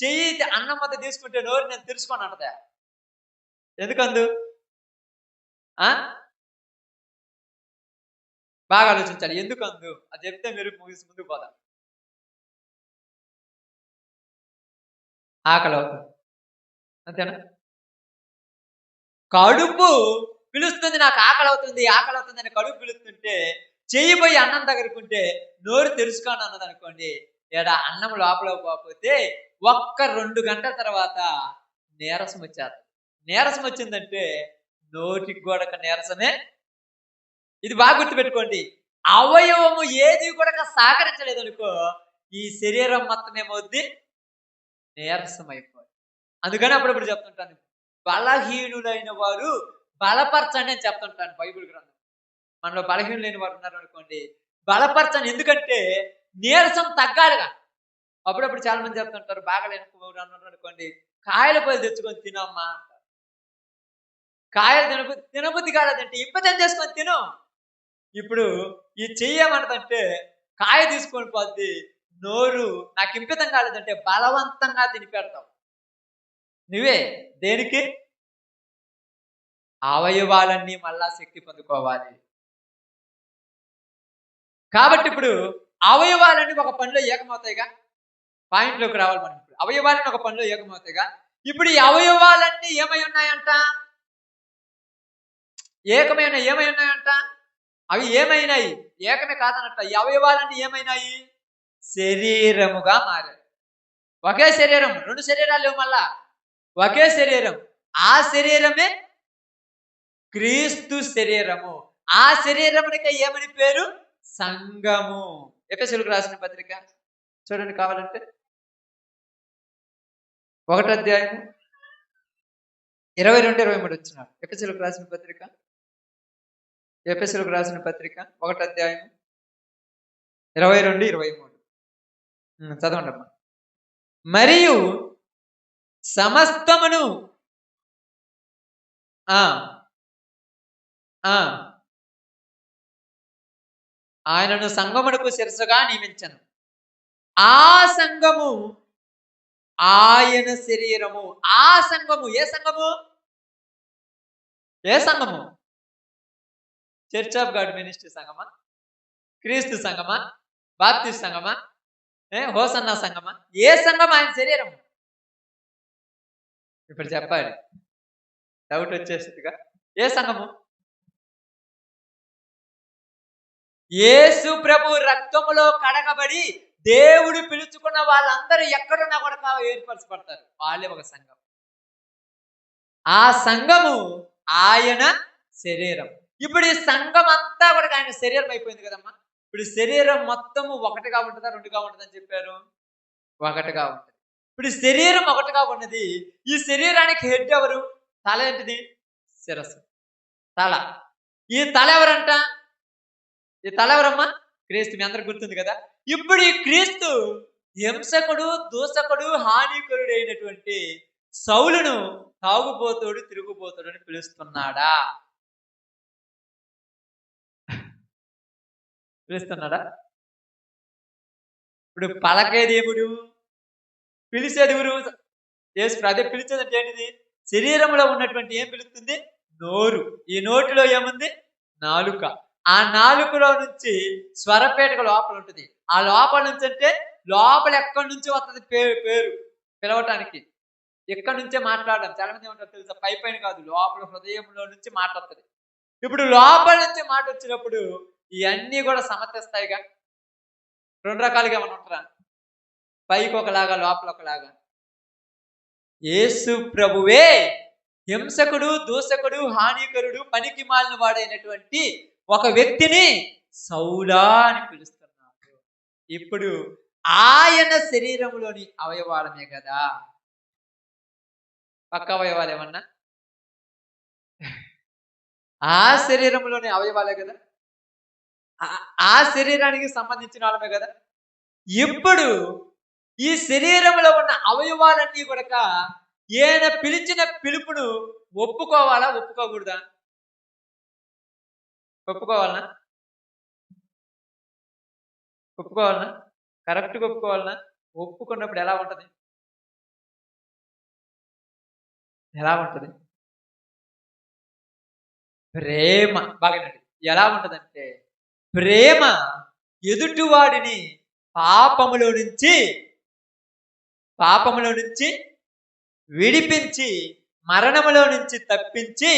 Speaker 2: చెయ్యి అన్నం మొత్తం తీసుకుంటే నోరు నేను తెరుచుకొని అంటదా? ఎందుకందు? ఆ బాగా ఆలోచించాలి. ఎందుకందు అది చెప్తే మీరు ముగిసి ముందుకు పోదాం. ఆకలి అవుతుంది, అంతేనా? కడుపు పిలుస్తుంది, నాకు ఆకలి అవుతుంది ఆకలి అవుతుంది అని కడుపు పిలుస్తుంటే చెయ్యి పోయి అన్నం దగ్గరకుంటే నోరు తెరుచుకోండి అన్నది అనుకోండి, ఏడా అన్నం లోపల పోకపోతే ఒక్క 2 గంటల తర్వాత నీరసం వచ్చేస్తుంది. నీరసం వచ్చిందంటే నోటికి కూడా నీరసమే. ఇది బాగా గుర్తుపెట్టుకోండి. అవయవము ఏది కూడా సహకరించలేదు అనుకో, ఈ శరీరం మొత్తం ఏమవుద్ది? నీరసం అయిపోయి. అందుకని అప్పుడప్పుడు చెప్తుంటాను, బలహీనులైన వారు బలపరచండి అని చెప్తుంటాను బైబిల్ గ్రంథం. మనలో బలహీనులైన వారు ఉన్నారు అనుకోండి, బలపరచండి. ఎందుకంటే నీరసం తగ్గాలిగా. అప్పుడప్పుడు చాలా మంది చెప్తుంటారు, బాగలేని అన్నారు అనుకోండి, కాయల పళ్ళు తెచ్చుకొని తినమ్మా. కాయలు తినబుద్ధి కాలేదంటే ఇబ్బతం చేసుకొని తిను. ఇప్పుడు ఈ చెయ్యమంటదంటే కాయ తీసుకొని పోద్ది, నోరు నాకు ఇంపితం కాలేదంటే బలవంతంగా తిని పెడతావు. నువ్వే దేనికి? అవయవాలన్నీ మళ్ళా శక్తి పొందుకోవాలి. కాబట్టి ఇప్పుడు అవయవాలన్నీ ఒక పనిలో ఏకమవుతాయిగా. పాయింట్లోకి రావాలి మనం. ఇప్పుడు అవయవాలన్నీ ఒక పనిలో ఏకమవుతాయిగా. ఇప్పుడు ఈ అవయవాలన్నీ ఏమై ఉన్నాయంట? ఏమై ఉన్నాయంట? అవి ఏమైనాయి? ఏకమే కాదనట. ఈ అవయవాలన్నీ ఏమైనాయి? శరీరముగా మారాయి. ఒకే శరీరం, 2 శరీరాలు లేవు మళ్ళా. ఒకే శరీరం. ఆ శరీరమే క్రీస్తు శరీరము. ఆ శరీరమునికి ఏమని పేరు? సంఘము. ఎఫెసీయులకు రాసిన పత్రిక చూడండి కావాలంటే, 1వ అధ్యాయం 22, 23 వచ్చినారు. ఎఫెసీయులకు రాసిన పత్రిక 1వ అధ్యాయం 22, 23 చదవండి అమ్మా. మరియు సమస్తమును ఆయనను సంఘమునకు శిరస్సుగా నియమించను. ఆ సంఘము ఆయన శరీరము. ఆ సంఘము ఏ సంఘము? ఏ సంఘము? చర్చ్ ఆఫ్ గాడ్ మినిస్ట్రీ సంఘమా? క్రీస్తు సంఘమా? బాప్టిస్ట్ సంఘమా? హోసన్నా సంఘమా? ఏ సంఘం ఆయన శరీరం? ఇప్పుడు చెప్పాలి, డౌట్ వచ్చేస్తుందిగా. ఏ సంఘము? యేసు ప్రభు రక్తములో కడగబడి దేవుడు పిలుచుకున్న వాళ్ళందరూ ఎక్కడున్నా కూడా ఏర్పరచబడతారు. వాళ్ళే ఒక సంఘం. ఆ సంఘము ఆయన శరీరం. ఇప్పుడు ఈ సంఘం అంతా కూడా ఆయన శరీరం అయిపోయింది కదమ్మా. ఇప్పుడు శరీరం మొత్తము ఒకటిగా ఉంటుందా, 2గా ఉంటుందని చెప్పారు? ఒకటిగా ఉంటుంది. ఇప్పుడు శరీరం ఒకటిగా ఉన్నది. ఈ శరీరానికి హెడ్ ఎవరు? తల ఏంటిది? శిరస్సు. తల. ఈ తల ఎవరంట? ఈ తల ఎవరమ్మా? క్రీస్తు. మీ అందరికి గుర్తుంది కదా. ఇప్పుడు ఈ క్రీస్తు హింసకుడు, దూషకుడు, హానికరుడు అయినటువంటి సౌలును తాగుబోతుడు, తిరుగుబోతుడు అని పిలుస్తున్నాడా? పిలుస్తున్నాడా? ఇప్పుడు పలకే దేవుడు, పిలిచే దేవుడు యేసు. అదే పిలిచేదంటే ఏంటిది? శరీరంలో ఉన్నటువంటి ఏం పిలుస్తుంది? నోరు. ఈ నోటిలో ఏముంది? నాలుక. ఆ నాలుకలో నుంచి స్వరపేటక లోపల ఉంటుంది. ఆ లోపల నుంచి అంటే లోపల ఎక్కడి నుంచి వస్తుంది పేరు పిలవటానికి? ఎక్కడి నుంచే మాట్లాడడం. చాలా మంది ఏమంటారు తెలుసా? పైన కాదు, లోపల హృదయంలో నుంచి మాట వస్తుంది. ఇప్పుడు లోపల నుంచి మాట వచ్చినప్పుడు ఇవన్నీ కూడా సమర్థిస్తాయిగా. 2 రకాలుగా ఏమన్నా ఉంటారా? పైకి ఒకలాగా, లోపల ఒకలాగా. యేసు ప్రభువే హింసకుడు, దూషకుడు, హానికరుడు, పనికి మాలిన వాడైనటువంటి ఒక వ్యక్తిని సౌలా అని పిలుస్తున్నాడు. ఇప్పుడు ఆయన శరీరంలోని అవయవాలమే కదా. పక్క అవయవాలు ఏమన్నా? ఆ శరీరంలోని అవయవాలే కదా, ఆ శరీరానికి సంబంధించిన వాళ్ళమే కదా. ఇప్పుడు ఈ శరీరంలో ఉన్న అవయవాలన్నీ కూడా ఈయన పిలిచిన పిలుపును ఒప్పుకోవాలా, ఒప్పుకోకూడదా? ఒప్పుకోవాలనా? ఒప్పుకోవాలనా? కరెక్ట్గా ఒప్పుకోవాలనా? ఒప్పుకున్నప్పుడు ఎలా ఉంటది? ఎలా ఉంటది? ప్రేమ బాగా వినండి. ఎలా ఉంటదంటే, ప్రేమ ఎదుటివాడిని పాపములో నుంచి పాపములో నుంచి విడిపించి, మరణములో నుంచి తప్పించి,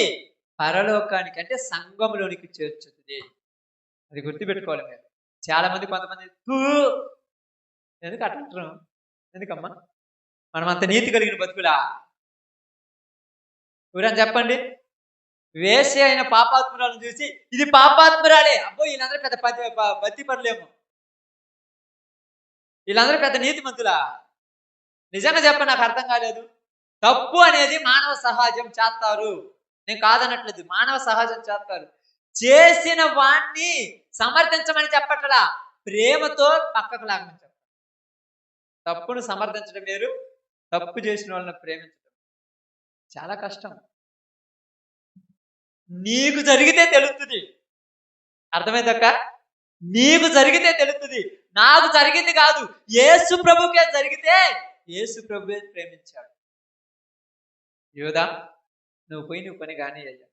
Speaker 2: పరలోకానికి అంటే సంఘములోనికి చేర్చుతుంది. అది గుర్తుపెట్టుకోవాలి మీరు. చాలా మంది కొంతమంది ఎందుకు అట్లా అంటున్నాం? ఎందుకమ్మా? మనం అంత నీతి కలిగిన బతుకులా? ఎవరైనా చెప్పండి. వేశ్య అయిన పాపాత్మురాలను చూసి ఇది పాపాత్మురాలే, అబ్బో వీళ్ళందరూ పెద్ద బతి పనులేమో, వీళ్ళందరూ పెద్ద నీతిమంతులా? నిజంగా చెప్పండి, నాకు అర్థం కాలేదు. తప్పు అనేది మానవ సహజం, చేస్తారు. నేను కాదనట్లేదు, మానవ సహజం చేస్తారు. చేసిన వాణ్ణి సమర్థించమని చెప్పట్లా, ప్రేమతో పక్కకు లాగమని చెప్పాలి. తప్పును సమర్థించడం వేరు, తప్పు చేసిన వాళ్ళని ప్రేమించడం చాలా కష్టం. నీకు జరిగితే తెలుస్తుంది. అర్థమైందక్క? నీకు జరిగితే తెలుస్తుంది. నాకు జరిగింది కాదు, యేసు ప్రభుకే జరిగితే యేసు ప్రభువే ప్రేమించాడు. యోధా, నువ్వు పోయి నువ్వు పని కానీ అయ్యా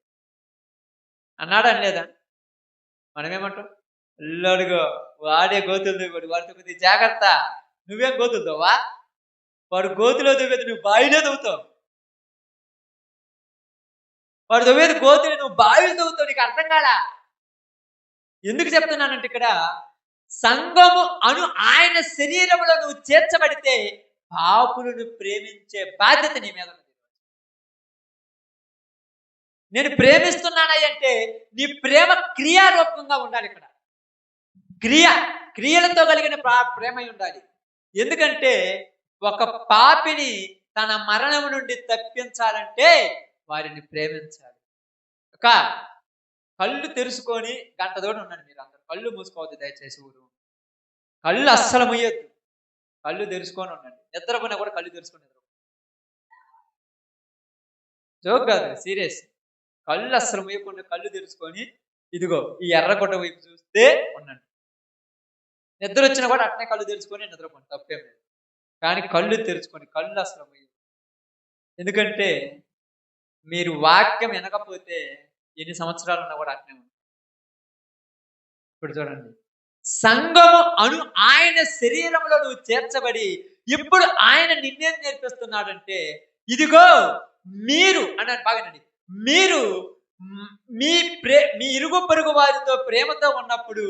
Speaker 2: అన్నాడు, అనలేదా? మనమేమంటాం? అల్లుడుగో వాడే గోతులు దిగుడు, వాడితో కొద్ది జాగ్రత్త. నువ్వేం గోతులు దోవా? వాడు గోతులో దిగేది, నువ్వు బావిలో దవ్వుతావు. వాడు దవ్వేది గోతులు, నువ్వు బావిలో దవ్వుతావు. నీకు అర్థం కాలా? ఎందుకు చెప్తున్నానంటే, ఇక్కడ సంఘము అను ఆయన శరీరంలో నువ్వు చేర్చబడితే పాపులను ప్రేమించే బాధ్యత నీ మీద ఉంది. నేను ప్రేమిస్తున్నానంటే నీ ప్రేమ క్రియారూపంగా ఉండాలి. ఇక్కడ క్రియలతో కలిగిన ప్రేమ ఉండాలి. ఎందుకంటే ఒక పాపిని తన మరణం నుండి తప్పించాలంటే వారిని ప్రేమించాలి. ఒక కళ్ళు తెరుచుకొని గంట దూరం ఉండండి. మీరు అందరూ కళ్ళు మూసుకోవద్దు దయచేసి. కళ్ళు అస్సలు ముయ్యొద్దు, కళ్ళు తెరుచుకొని ఉండండి. నిద్రపోయినా కూడా కళ్ళు తెరుచుకొని నిద్ర. జోక్ కాదు, సీరియస్. కళ్ళు అస్సలు ముయ్యకుండా కళ్ళు తెరుచుకొని ఇదిగో ఈ ఎర్రగొడ్డ వైపు చూస్తే ఉండండి. నిద్ర వచ్చినా కూడా అట్నే కళ్ళు తెరుచుకొని నిద్రపోండి, తప్పేం లేదు. కానీ కళ్ళు తెరుచుకొని, కళ్ళు అసలు ముయ్యు. ఎందుకంటే మీరు వాక్యం వినకపోతే ఎన్ని సంవత్సరాలు ఉన్నా కూడా అట్నే ఉంది. ఇప్పుడు చూడండి, సంఘము అను ఆయన శరీరంలో నువ్వు చేర్చబడి ఇప్పుడు ఆయన నిన్నేం నేర్పిస్తున్నాడంటే, ఇదిగో మీరు అన్నాడు. బాగానండి, మీరు మీ ఇరుగు పొరుగు వారితో ప్రేమతో ఉన్నప్పుడు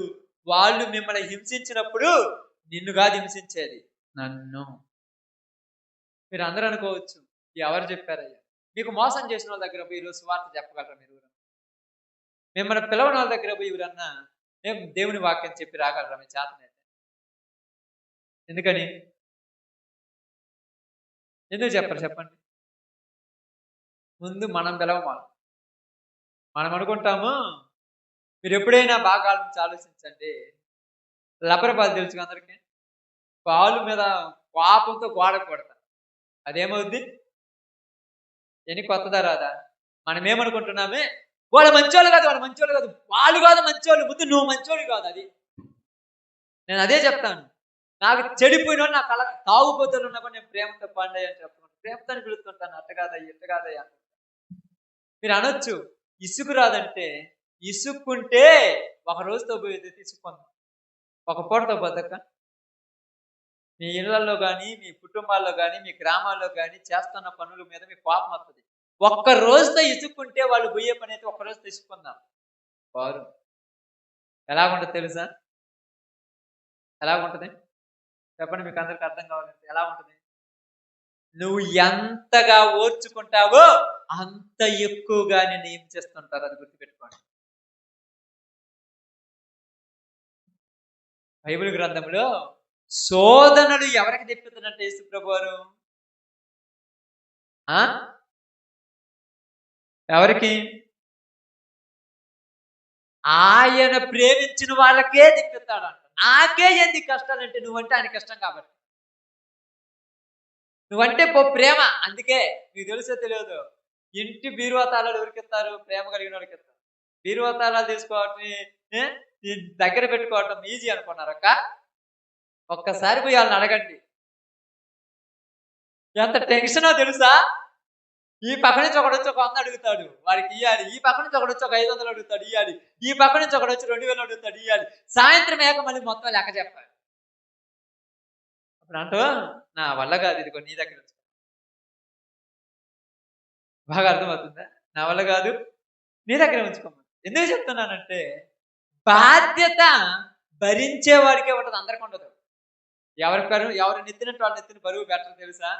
Speaker 2: వాళ్ళు మిమ్మల్ని హింసించినప్పుడు నిన్ను కాదు హింసించేది, నన్ను. మీరు అందరూ అనుకోవచ్చు, ఎవరు చెప్పారయ్యా? మీకు మోసం చేసిన వాళ్ళ దగ్గర పోయి ఈరోజు సువార్త చెప్పగలరా? మీరు మిమ్మల్ని పిలవని వాళ్ళ దగ్గర పోయి ఎవరన్నా మేము దేవుని వాక్యం చెప్పి రాగలరా మీ చేతనైతే? ఎందుకని? ఎందుకు చెప్పరు చెప్పండి? ముందు మనం పిలవమాలి. మనం అనుకుంటాము, మీరు ఎప్పుడైనా బాగా ఆలోచించండి. లబ్బరపాలు తెలుసు అందరికీ, పాలు మీద కోపంతో గోడ కొడతారు, అదేమవుద్ది? ఎన్ని కొత్తదా రాదా? మనం ఏమనుకుంటున్నామే, వాళ్ళు మంచోళ్ళు కాదు, వాళ్ళు మంచోళ్ళు కాదు, వాళ్ళు కాదు మంచోళ్ళు, ముందు నువ్వు మంచోళ్ళు కాదు. అది నేను అదే చెప్తాను. నాకు చెడిపోయిన వాళ్ళు, నా కళ తాగుబోతులు ఉన్నప్పుడు నేను ప్రేమతో పండయ్య అని చెప్తున్నాను, ప్రేమతో పిలుస్తుంటాను. అట్ట కాదయ్య, ఇట్ట కాదయ్యా. మీరు అనొచ్చు, ఇసుకు రాదంటే, ఇసుక్కుంటే ఒక రోజుతో పోయేది తీసుకుందాం, ఒక పూటతో బతక. మీ ఇళ్లలో కానీ, మీ కుటుంబాల్లో కానీ, మీ గ్రామాల్లో కానీ చేస్తున్న పనుల మీద మీకు కోపం వస్తుంది. ఒక్క రోజుతో ఇసుక్కుంటే వాళ్ళు పోయే పని అయితే ఒక్క రోజు తీసుకుందాం వారు ఎలాగుంటుంది తెలుసా? ఎలాగుంటుంది చెప్పండి, మీకు అందరికి అర్థం కావాలంటే ఎలా ఉంటుంది? నువ్వు ఎంతగా ఓర్చుకుంటావో అంత ఎక్కువగా నేను ఏం చేస్తుంటారు, అది గుర్తుపెట్టుకోండి. బైబిల్ గ్రంథంలో శోధనలు ఎవరికి తెప్పుతున్నట్టు యేసు ప్రభువారు? ఎవరికి? ఆయన ప్రేమించిన వాళ్ళకే దిక్కుతాడంట. నాకే ఎందుకు కష్టాలంటే నువ్వంటే ఆయనకి ఇష్టం కాబట్టి. నువ్వంటే ప్రేమ. అందుకే నీకు తెలుసో తెలియదు, ఇంటి బీరువా తాళాలు ఎవరికిస్తారు? ప్రేమ కలిగిన వాళ్ళకి ఇస్తారు. బీరువా తాళాలు తీసుకోవటం ఈ దగ్గర పెట్టుకోవటం ఈజీ అనుకున్నారక్క. ఒక్కసారి పోయి వాళ్ళని అడగండి, ఎంత టెన్షనో తెలుసా? ఈ పక్క నుంచి ఒకడు వచ్చి ఒక 100 అడుగుతాడు, వాడికి ఇయ్యాలి. ఈ పక్క నుంచి ఒకడు వచ్చి ఒక 500 అడుగుతాడు, ఇయ్యాలి. ఈ పక్క నుంచి ఒకడు వచ్చి 2000 అడుగుతాడు, ఇయ్యాలి. సాయంత్రం ఏక మళ్ళీ మొత్తం లెక్క చెప్పాలి. అప్పుడు అంటూ నా వల్ల కాదు, ఇదిగో నీ దగ్గర ఉంచుకో. బాగా అర్థమవుతుందా? నా వల్ల కాదు, నీ దగ్గర ఉంచుకోమని. ఎందుకు చెప్తున్నానంటే, బాధ్యత భరించేవాడికే ఉంటుంది, అందరికి ఉండదు. ఎవరు నెత్తినట్టు వాళ్ళ నెత్తిన బరువు పెట్టరు తెలుసా?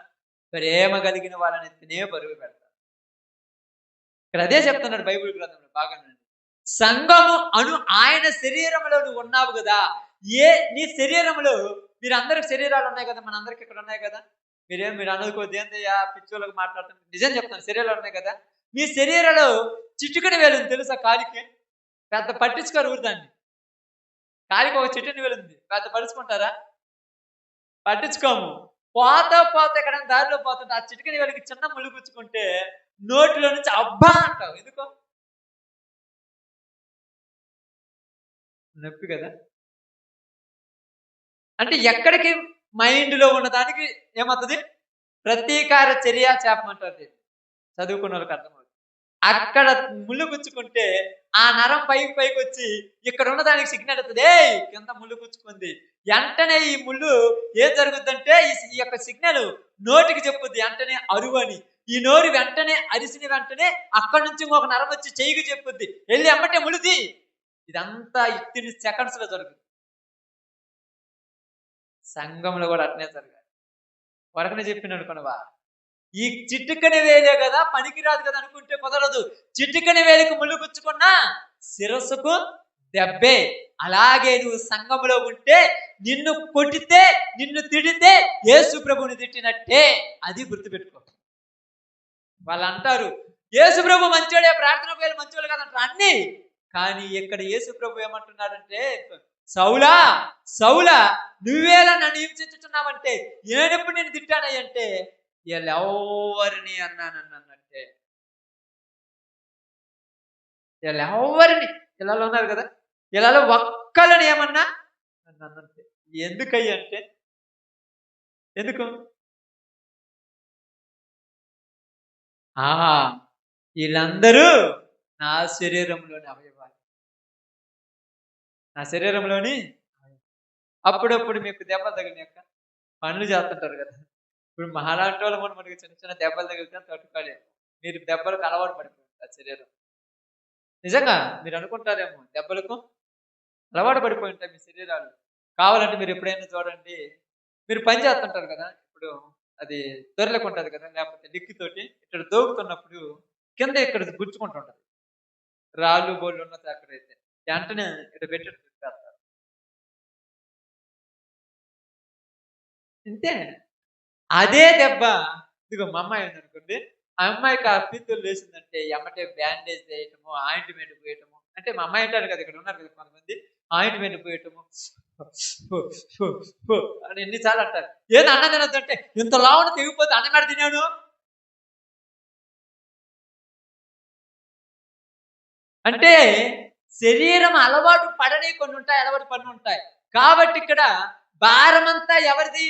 Speaker 2: ప్రేమ కలిగిన వాళ్ళ నెత్తినే బరువు పెడతారు. ఇక్కడ అదే చెప్తున్నాడు బైబిల్ గ్రంథంలో బాగా. సంఘము అను ఆయన శరీరంలో నువ్వు ఉన్నావు కదా. నీ శరీరంలో మీరందరి శరీరాలు ఉన్నాయి కదా, మనందరికి ఇక్కడ ఉన్నాయి కదా. మీరు అనుకోద్ది ఏంటయ్యా పిచ్చోళ్ళకి మాట్లాడుతున్నారు, నిజం చెప్తాను, శరీరాలు ఉన్నాయి కదా. మీ శరీరంలో చిట్టుకని వేలుంది తెలుసా? కాలికి పెద్ద పట్టించుకోరు ఊరు దాన్ని. కాలికి ఒక చిట్టుని వేలుంది, పెద్ద పరుచుకుంటారా? పట్టించుకోము. పోతా ఎక్కడ దారిలో పోతుంటే ఆ చిటికని వేలికి చిన్న ముళ్ళు గుచ్చుకుంటే నోటిలో నుంచి అబ్బా అంటావు. ఎందుకో నొప్పి కదా. అంటే ఎక్కడికి మైండ్లో ఉన్నదానికి ఏమవుతుంది? ప్రతీకార చర్య చెప్పమంటారు, చదువుకున్న వాళ్ళకి అర్థమవుతుంది. అక్కడ ముళ్ళు గుచ్చుకుంటే ఆ నరం పైకి వచ్చి ఇక్కడ ఉన్నదానికి సిగ్నల్ అవుతుంది, కింద ముళ్ళు గుచ్చుకుంది. వెంటనే ఈ ముళ్ళు ఏం జరుగుద్దంటే ఈ యొక్క సిగ్నల్ నోటికి చెప్పుద్ది వెంటనే అరువు అని. ఈ నోరు వెంటనే అరిసిన వెంటనే అక్కడి నుంచి ఒక నరం వచ్చి చెయ్యికి చెప్పుద్ది, వెళ్ళి అమ్మటే ముళ్ళుది. ఇదంతా 15 సెకండ్స్ లో జరుగుతుంది. సంఘంలో కూడా అట్నే జరగాలి. వరకనే చెప్పినాడు కొనవా, ఈ చిట్టుకని వేలే కదా పనికిరాదు కదా అనుకుంటే కుదరదు. చిట్టుకని వేలికి ముళ్ళు గుచ్చుకున్నా శిరస్సుకు దెబ్బే. అలాగే నువ్వు సంఘంలో ఉంటే నిన్ను కొట్టితే, నిన్ను తిడితే యేసు ప్రభుని తిట్టినట్టే. అది గుర్తుపెట్టుకో. వాళ్ళు అంటారు యేసు ప్రభు మంచోడే, ప్రార్థన పేరు మంచోడు కదంటారు అన్ని. కానీ ఇక్కడ యేసు ప్రభు ఏమంటున్నాడంటే, సౌలా సౌలా నువ్వేలా నన్ను హింసించుతున్నావంటే, నేనెప్పుడు నేను తిట్టానంటే వీళ్ళెవరిని అన్నానన్నంటే, వీళ్ళెవరిని, ఇళ్ళలో ఉన్నారు కదా, ఇళ్ళలో ఒక్కళ్ళని ఏమన్నా అన్నంతే. ఎందుకయ్యంటే ఎందుకు? వీళ్ళందరూ నా శరీరంలోని అవయవాలు, నా శరీరంలోని. అప్పుడప్పుడు మీకు దెబ్బలు తగిలినాక పనులు చేస్తుంటారు కదా. ఇప్పుడు మహాలాంటి వాళ్ళు మనకి చిన్న చిన్న దెబ్బలు తగిలితే తట్టుకోలేము. మీరు దెబ్బలకు అలవాటు పడిపోయింటారు శరీరం. నిజంగా మీరు అనుకుంటారేమో దెబ్బలకు అలవాటు పడిపోయి ఉంటాయి మీ శరీరాలు. కావాలంటే మీరు ఎప్పుడైనా చూడండి, మీరు పని చేస్తుంటారు కదా, ఇప్పుడు అది దొరలకు ఉంటుంది కదా, లేకపోతే లిక్కితోటి ఇక్కడ దోగుతున్నప్పుడు కింద ఇక్కడ గుచ్చుకుంటుంటది, రాళ్ళు బోళ్ళు ఉన్నది అక్కడైతే వెంటనే ఇక్కడ పెట్టి పెడతారు. అంతే. అదే దెబ్బ ఇదిగో మా అమ్మాయి ఉందనుకోండి, ఆ అమ్మాయికి ఆ పిత్తులు లేచిందంటే ఎమ్మటే బ్యాండేజ్ వేయటము, ఆయింట్మెంట్ పోయటము. అంటే మా అమ్మాయి అంటారు కదా, ఇక్కడ ఉన్నారు కదా కొంతమంది, ఆయింట్మెంట్ పోయటము అని ఎన్నిసార్లు అంటారు. ఏదో అన్నం తినొద్దంటే ఇంత లావున తెగిపోతే అన్నం కాడ తినాడు. అంటే శరీరం అలవాటు పడని కొన్ని ఉంటాయి, అలవాటు పని ఉంటాయి. కాబట్టి ఇక్కడ భారమంతా ఎవరిది?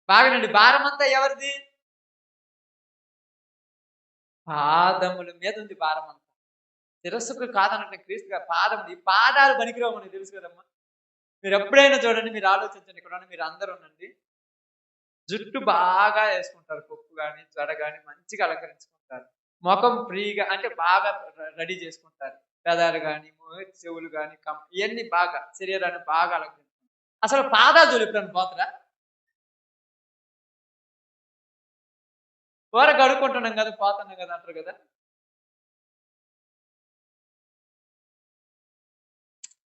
Speaker 2: బాగానండి, భారమంతా ఎవరిది? పాదముల మీద ఉంది భారమంతా. శిరస్సుకు కాదనంటే క్రీస్తుగా పాదం, ఈ పాదాలు పనికిరావు మనకి తెలుసు కదమ్మా. మీరు ఎప్పుడైనా చూడండి, మీరు ఆలోచించండి, ఇక్కడ మీరు అందరూ ఉండండి, జుట్టు బాగా వేసుకుంటారు, కొప్పు కానీ జడ కానీ మంచిగా అలంకరించుకుంటారు, ముఖం ఫ్రీగా అంటే బాగా రెడీ చేసుకుంటారు, పెదాలు కానీ చెవులు కానీ ఇవన్నీ బాగా శరీరాన్ని బాగా అలంకరించుకుంటారు. అసలు పాదాలు తొలిపాను పోతరా? కూర కడుక్కుంటున్నాం కదా, పోతున్నాం కదా అంటారు కదా.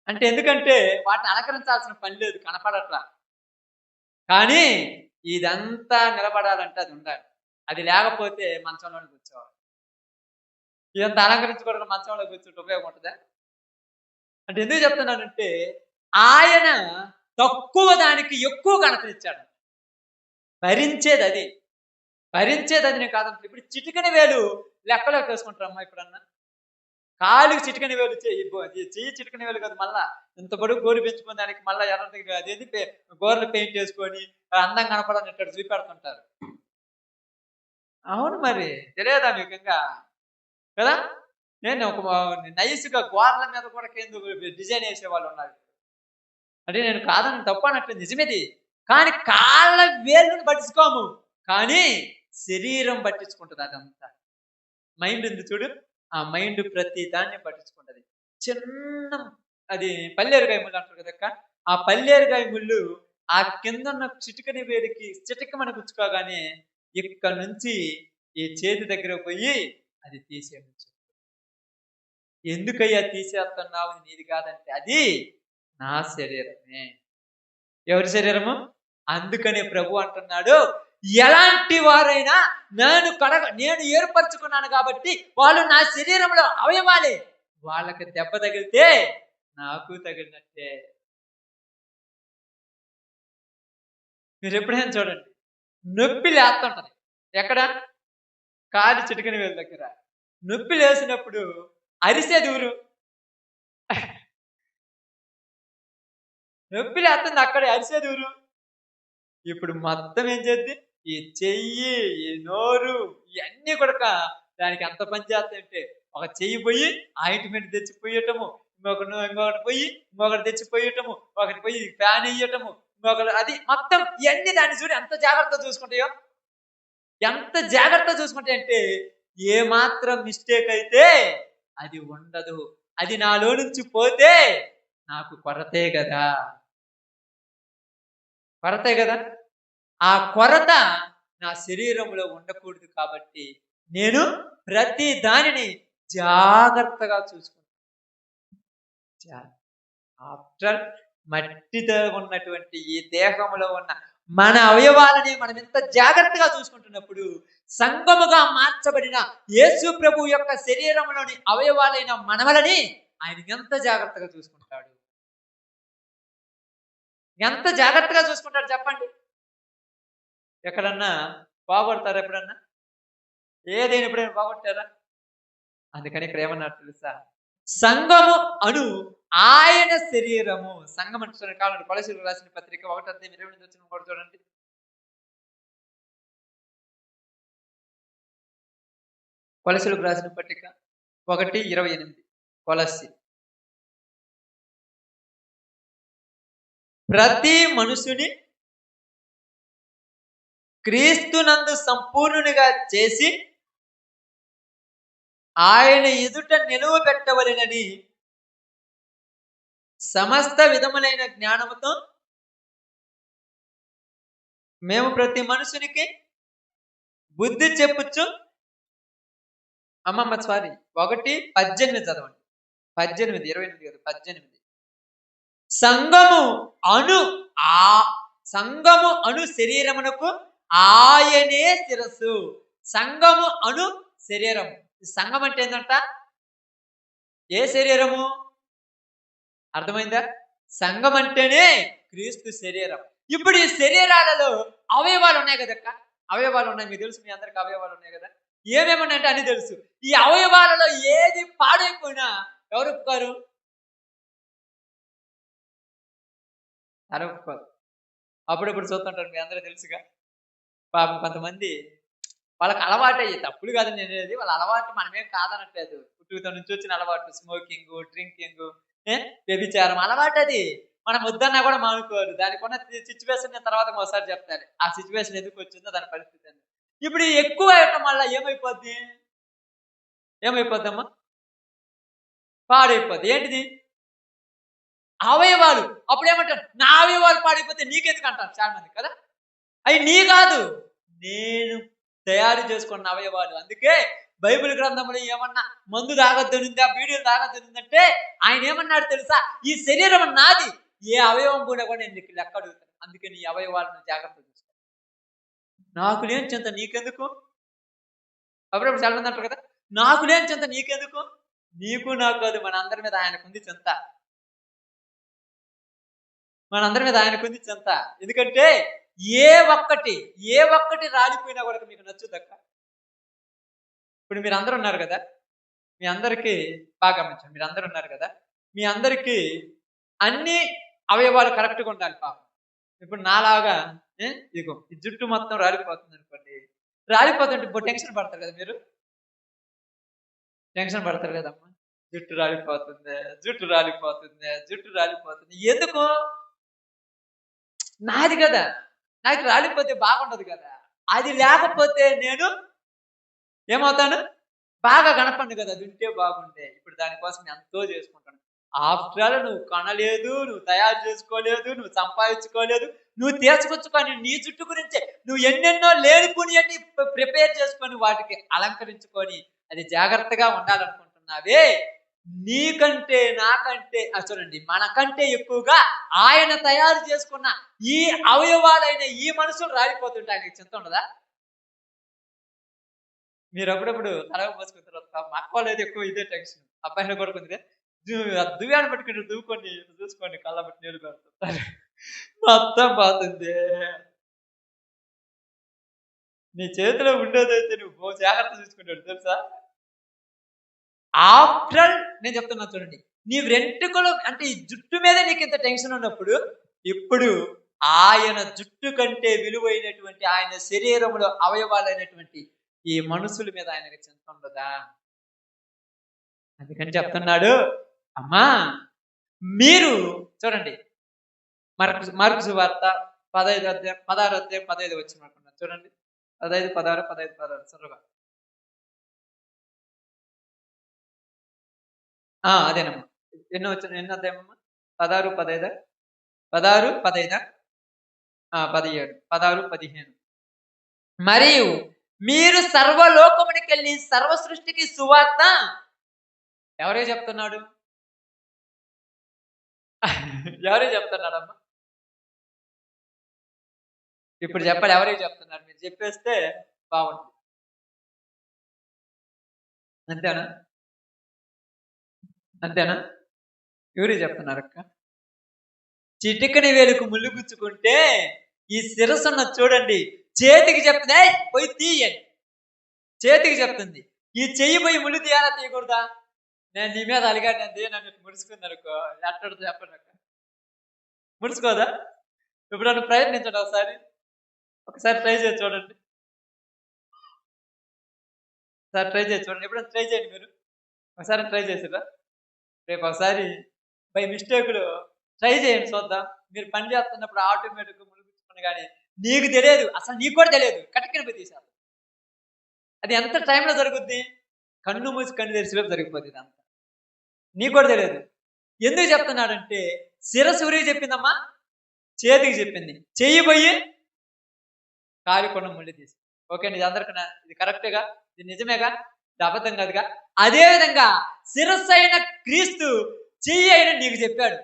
Speaker 2: అంటే ఎందుకంటే వాటిని అలంకరించాల్సిన పని లేదు, కనపడట్లా. కానీ ఇదంతా నిలబడాలంటే అది ఉండాలి. అది లేకపోతే మంచంలోనే కూర్చోవాలి. ఇదంతా అలంకరించుకోవడం మంచంలో కూర్చుంటే ఉపయోగం ఉంటుందా? అంటే ఎందుకు చెప్తున్నానంటే ఆయన తక్కువ దానికి ఎక్కువ ఘనతనిచ్చాడు. భరించేది అది. భరించేది అది నేను కాదంటే ఇప్పుడు చిటికెన వేలు లెక్కలోకి వేసుకుంటారమ్మా ఎప్పుడన్నా? కాలుకి చిటికెన వేలు చెయ్యి చిటికెన వేలు కాదు మళ్ళా. ఇంత పొడుగు గోరు పెంచుకున్న దానికి మళ్ళా ఎర్రటి అదేంది గోర్లు పెయింట్ చేసుకొని అందంగా కనపడనట్టు చూపెడుతుంటారు. అవును మరి. తెలియదా మీకు ఇంకా? కదా! నేను ఒక నైస్‌గా గోడల మీద కూడా డిజైన్ ఏసేవాళ్ళు ఉన్నారు. అంటే నేను కాదని తప్పు అనట్లేదు, నిజమేది. కానీ కాళ్ళ వేళ్ళను పట్టించుకోము. కానీ శరీరం పట్టించుకుంటది అదంతా. మైండ్ ఉంది చూడు. ఆ మైండ్ ప్రతి దాన్ని పట్టించుకుంటది. చిన్న అది పల్లేరుగాయ ముళ్ళు అంటారు కదక్క. ఆ పల్లేరుగాయ ముళ్ళు ఆ కిందున్న చిటికెన వేలికి చిటికెమని గుచ్చుకోగానే ఇక్కడి నుంచి ఈ చేతి దగ్గరకు పోయి అది తీసేయమని. ఎందుకయ్యా తీసేస్తున్నావు? నీది కాదంటే అది నా శరీరమే. ఎవరి శరీరము? అందుకనే ప్రభు అంటున్నాడు, ఎలాంటి వారైనా నేను ఏర్పరచుకున్నాను కాబట్టి వాళ్ళు నా శరీరంలో అవయవాలే. వాళ్ళకి దెబ్బ తగిలితే నాకు తగిలినట్టే. మీరు ఎప్పుడైనా చూడండి, నొప్పి లేస్తుంటది. ఎక్కడ? కాలి చిటికెన వేలు దగ్గర. నొప్పి లేసినప్పుడు అరిసేది ఊరు. నొప్పి లేస్తుంది అక్కడే, అరిసేది ఊరు. ఇప్పుడు మొత్తం ఏం చేద్ది? ఈ చెయ్యి, ఈ నోరు ఇవన్నీ కూడా దానికి ఎంత పని చేస్తాయంటే, ఒక చెయ్యి పోయి ఆయింట్మెంట్ తెచ్చి పోయటము, ఇంకొకటి పోయి ఇంకొకటి తెచ్చి పోయటము, ఒకటి పోయి ఫ్యాన్ వేయటము, ఇంకొకటి అది మొత్తం ఇవన్నీ దాన్ని చూడు ఎంత జాగ్రత్తగా చూసుకుంటాయో. ఎంత జాగ్రత్తగా చూసుకుంటాయంటే ఏ మాత్రం మిస్టేక్ అయితే అది ఉండదు. అది నాలో నుంచి పోతే నాకు కొరతే కదా. కొరతే కదా. ఆ కొరత నా శరీరంలో ఉండకూడదు కాబట్టి నేను ప్రతి దానిని జాగ్రత్తగా చూసుకుంటాను. ఆఫ్టర్ మట్టితో ఉన్నటువంటి ఈ దేహంలో ఉన్న మన అవయవాలని మనం ఎంత జాగ్రత్తగా చూసుకుంటున్నప్పుడు సంగముగా మార్చబడిన యేసు ప్రభు యొక్క శరీరంలోని అవయవాలైన మనవలని ఆయన ఎంత జాగ్రత్తగా చూసుకుంటాడు. ఎంత జాగ్రత్తగా చూసుకుంటాడు చెప్పండి. ఎక్కడన్నా పోగొడతారా? ఎప్పుడన్నా ఏదైనా ఎప్పుడైనా పోగొట్టారా? అందుకని ఇక్కడ ఏమన్నారు తెలుసా? సంఘము అను ఆయన శరీరము. సంఘం అంటే కావాలంటే కొలసీలకు రాసిన పత్రిక 1:28 కూడా చూడండి. కొలసీలకు రాసిన పత్రిక 1:28 కొలస్సి. ప్రతి మనుషుని క్రీస్తునందు సంపూర్ణునిగా చేసి ఆయన ఎదుట నిలువ పెట్టవలెనని సమస్త విధములైన జ్ఞానముతో మేము ప్రతి మనుషునికి బుద్ధి చెప్పుచ్చు. అమ్మమ్మ సారీ 1:18 చదవండి. 18, 28 కాదు 18. సంఘము అను శరీరమునకు ఆయనే శిరస్సు. సంఘము అను శరీరము. సంఘం అంటే ఏంటంట? ఏ శరీరము? అర్థమైందా? సంఘం అంటేనే క్రీస్తు శరీరం. ఇప్పుడు ఈ శరీరాలలో అవయవాలు ఉన్నాయి కదక్క. అవయవాలు ఉన్నాయి, మీకు తెలుసు. మీ అందరికి అవయవాలు ఉన్నాయి కదా. ఏమేమి ఉన్నాయంటే అన్ని తెలుసు. ఈ అవయవాలలో ఏది పాడైపోయినా ఎవరు ఒప్పుకోరు? ఒప్పుకోరు. అప్పుడప్పుడు చూస్తుంటారు, మీ అందరూ తెలుసుగా. పాపం కొంతమంది వాళ్ళకి అలవాటయ్యి, తప్పులు కాదని నేను అనేది, వాళ్ళ అలవాటు మనమేం కాదనట్లేదు. పుట్టుకతో నుంచి వచ్చిన అలవాటు, స్మోకింగ్, డ్రింకింగ్, వ్యభిచారం అలవాటు. అది మనం వద్దన్నా కూడా మానుకోరు. దానికి ఉన్న సిచ్యువేషన్ నేను తర్వాత ఒకసారి చెప్తాను. ఆ సిచ్యువేషన్ ఎందుకు వచ్చిందో దాని పరిస్థితి అని. ఇప్పుడు ఎక్కువ అయ్యటం వల్ల ఏమైపోద్దమ్మా? పాడైపోద్ది. ఏంటిది? అవయవాలు. అప్పుడు ఏమంటారు? నా అవయవాలు పాడైపోతే నీకెందుకు అంటారు చాలా మంది కదా. అవి నీ కాదు, నేను తయారు చేసుకున్న అవయవాలు. అందుకే బైబిల్ గ్రంథంలో ఏమన్నా మందు తాగొద్దనుందా, బీడీలు తాగొద్దనుందంటే ఆయన ఏమన్నాడు తెలుసా? ఈ శరీరం నాది, ఏ అవయవం కూడా నేను నీకు లెక్క అడుగుతాను. అందుకే నీ అవయవాలను జాగ్రత్త చూసుకో. నాకు లేని చింత నీకెందుకు? అప్పుడప్పుడు చాలా మంది అంటారు కదా, నాకు లేని చింత నీకెందుకు? నీకు నాకు కాదు, మనందరి మీద ఆయనకుంది చింత. మనందరి మీద ఆయనకుంది చింత. ఎందుకంటే ఏ ఒక్కటి రాలిపోయినా కూడా మీకు నచ్చుదక్క. ఇప్పుడు మీరందరూ ఉన్నారు కదా, మీ అందరికీ బాగా గమనించండి. మీరందరూ ఉన్నారు కదా, మీ అందరికీ అన్ని అవయవాలు కరెక్ట్‌గా ఉండాలి పాపం. ఇప్పుడు నాలాగా ఇదిగో ఈ జుట్టు మొత్తం రాలిపోతుంది అనుకోండి. రాలిపోతుంటే ఇప్పుడు టెన్షన్ పడతారు కదా మీరు. టెన్షన్ పడతారు కదమ్మా. జుట్టు రాలిపోతుంది, జుట్టు రాలిపోతుంది, జుట్టు రాలిపోతుంది. ఎందుకు? నాది కదా. నాకు రాలిపోతే బాగుండదు కదా. అది లేకపోతే నేను ఏమవుతాను? బాగా కనపడను కదా. అది ఉంటే బాగుండే. ఇప్పుడు దానికోసం నేను ఎంతో చేసుకుంటాను. ఆఫ్టర్ ఆల్ నువ్వు కొనలేదు, నువ్వు తయారు చేసుకోలేదు, నువ్వు సంపాదించుకోలేదు, నువ్వు తీసుకొచ్చుకొని నీ జుట్టు గురించే నువ్వు ఎన్నెన్నో లేనిపోనివన్నీ ప్రిపేర్ చేసుకొని వాటికి అలంకరించుకొని అది జాగ్రత్తగా ఉండాలనుకుంటున్నావే. నీకంటే నాకంటే చూడండి, మనకంటే ఎక్కువగా ఆయన తయారు చేసుకున్న ఈ అవయవాలైన ఈ మనుషులు రాలిపోతుంటే ఆయనకి చింత ఉండదా? మీరు అప్పుడప్పుడు తలగ పోసుకున్న తర్వాత మా అక్క వాళ్ళైతే ఎక్కువ ఇదే టెన్షన్. అబ్బాయిని కొడుకుంది దువ్యాన్ని పట్టుకుని దువ్వుకొని చూసుకోండి, కళ్ళ బట్టి నీళ్ళు పెడుతుంటారు. మొత్తం పోతుంది. నీ చేతిలో ఉండేదైతే నువ్వు జాగ్రత్త చూసుకుంటాడు తెలుసా. ఆఫ్టర్ నేను చెప్తున్నా చూడండి, నీ వెంట్రుకలు అంటే ఈ జుట్టు మీద నీకు ఇంత టెన్షన్ ఉన్నప్పుడు, ఇప్పుడు ఆయన జుట్టు కంటే విలువైనటువంటి ఆయన శరీరంలో అవయవాలైనటువంటి ఈ మనుషుల మీద ఆయనకి చింత ఉండదా? అందుకని చెప్తున్నాడు, అమ్మా మీరు చూడండి, మార్కు సువార్త 15 అధ్యాయం 16 అధ్యాయం 15 వచ్చిన చూడండి. 15, 16, 15, 16 సరగా. అదేనమ్మా. ఎన్నో వచ్చిన ఎన్నో అధ్యాయమ్మా? 16, 15, 16, 15, 17, 16, 15. మరియు మీరు సర్వలోకమునికెళ్ళి సర్వ సృష్టికి సువార్త ఎవరే చెప్తున్నాడు? ఎవరే చెప్తున్నాడమ్మా? ఇప్పుడు చెప్పాలి, ఎవరే చెప్తున్నారు? మీరు చెప్పేస్తే బాగుంటుంది. అంతేనా? అంతేనా? ఎవరే చెప్తున్నారు అక్క? చిటికని వేలుకు ముళ్ళు గుచ్చుకుంటే ఈ శిరస్సు ఉన్న చూడండి, చేతికి చెప్తుంది పోయి తీయండి, చేతికి చెప్తుంది. ఈ చెయ్యి పోయి ముళ్ళు తీయాలా తీయకూడదా? నేను నీ మీద అలిగాను, అంతే నన్ను ముడుచుకుంది అనుకో, ఎట్టడు చెప్పండి అక్క, ముడుచుకోదా? ఎప్పుడన్నా ప్రయత్నించండి, ఒకసారి ట్రై చేసి చూడండి. ట్రై చేసి చూడండి, ఎప్పుడైనా ట్రై చేయండి. మీరు ఒకసారి ట్రై చేసిరా? రేపు ఒకసారి బై మిస్టేక్లు ట్రై చేయండి, చూద్దాం. మీరు పని చేస్తున్నప్పుడు ఆటోమేటిక్గా మునిపించుకుని, కానీ నీకు తెలియదు, అసలు నీకు కూడా తెలియదు, కట్టుకుని పోయి తీసారు. అది ఎంత టైంలో జరుగుద్ది? కన్ను మూసి కన్ను తెరిచిలోపు జరిగిపోతుంది అంత. నీకు కూడా తెలియదు. ఎందుకు చెప్తున్నాడంటే శిరస్సు ఊరికి చెప్పిందమ్మా, చేతికి చెప్పింది, చెయ్యి పోయి కాలికొండ ముళ్ళు తీసి. ఓకే, ఇది అందరికన్నా ఇది కరెక్ట్గా, ఇది నిజమేగా, ఇది అబద్ధం కాదుగా. అదేవిధంగా శిరస్సు అయిన క్రీస్తు చెయ్యి అయినా నీకు చెప్పాడు,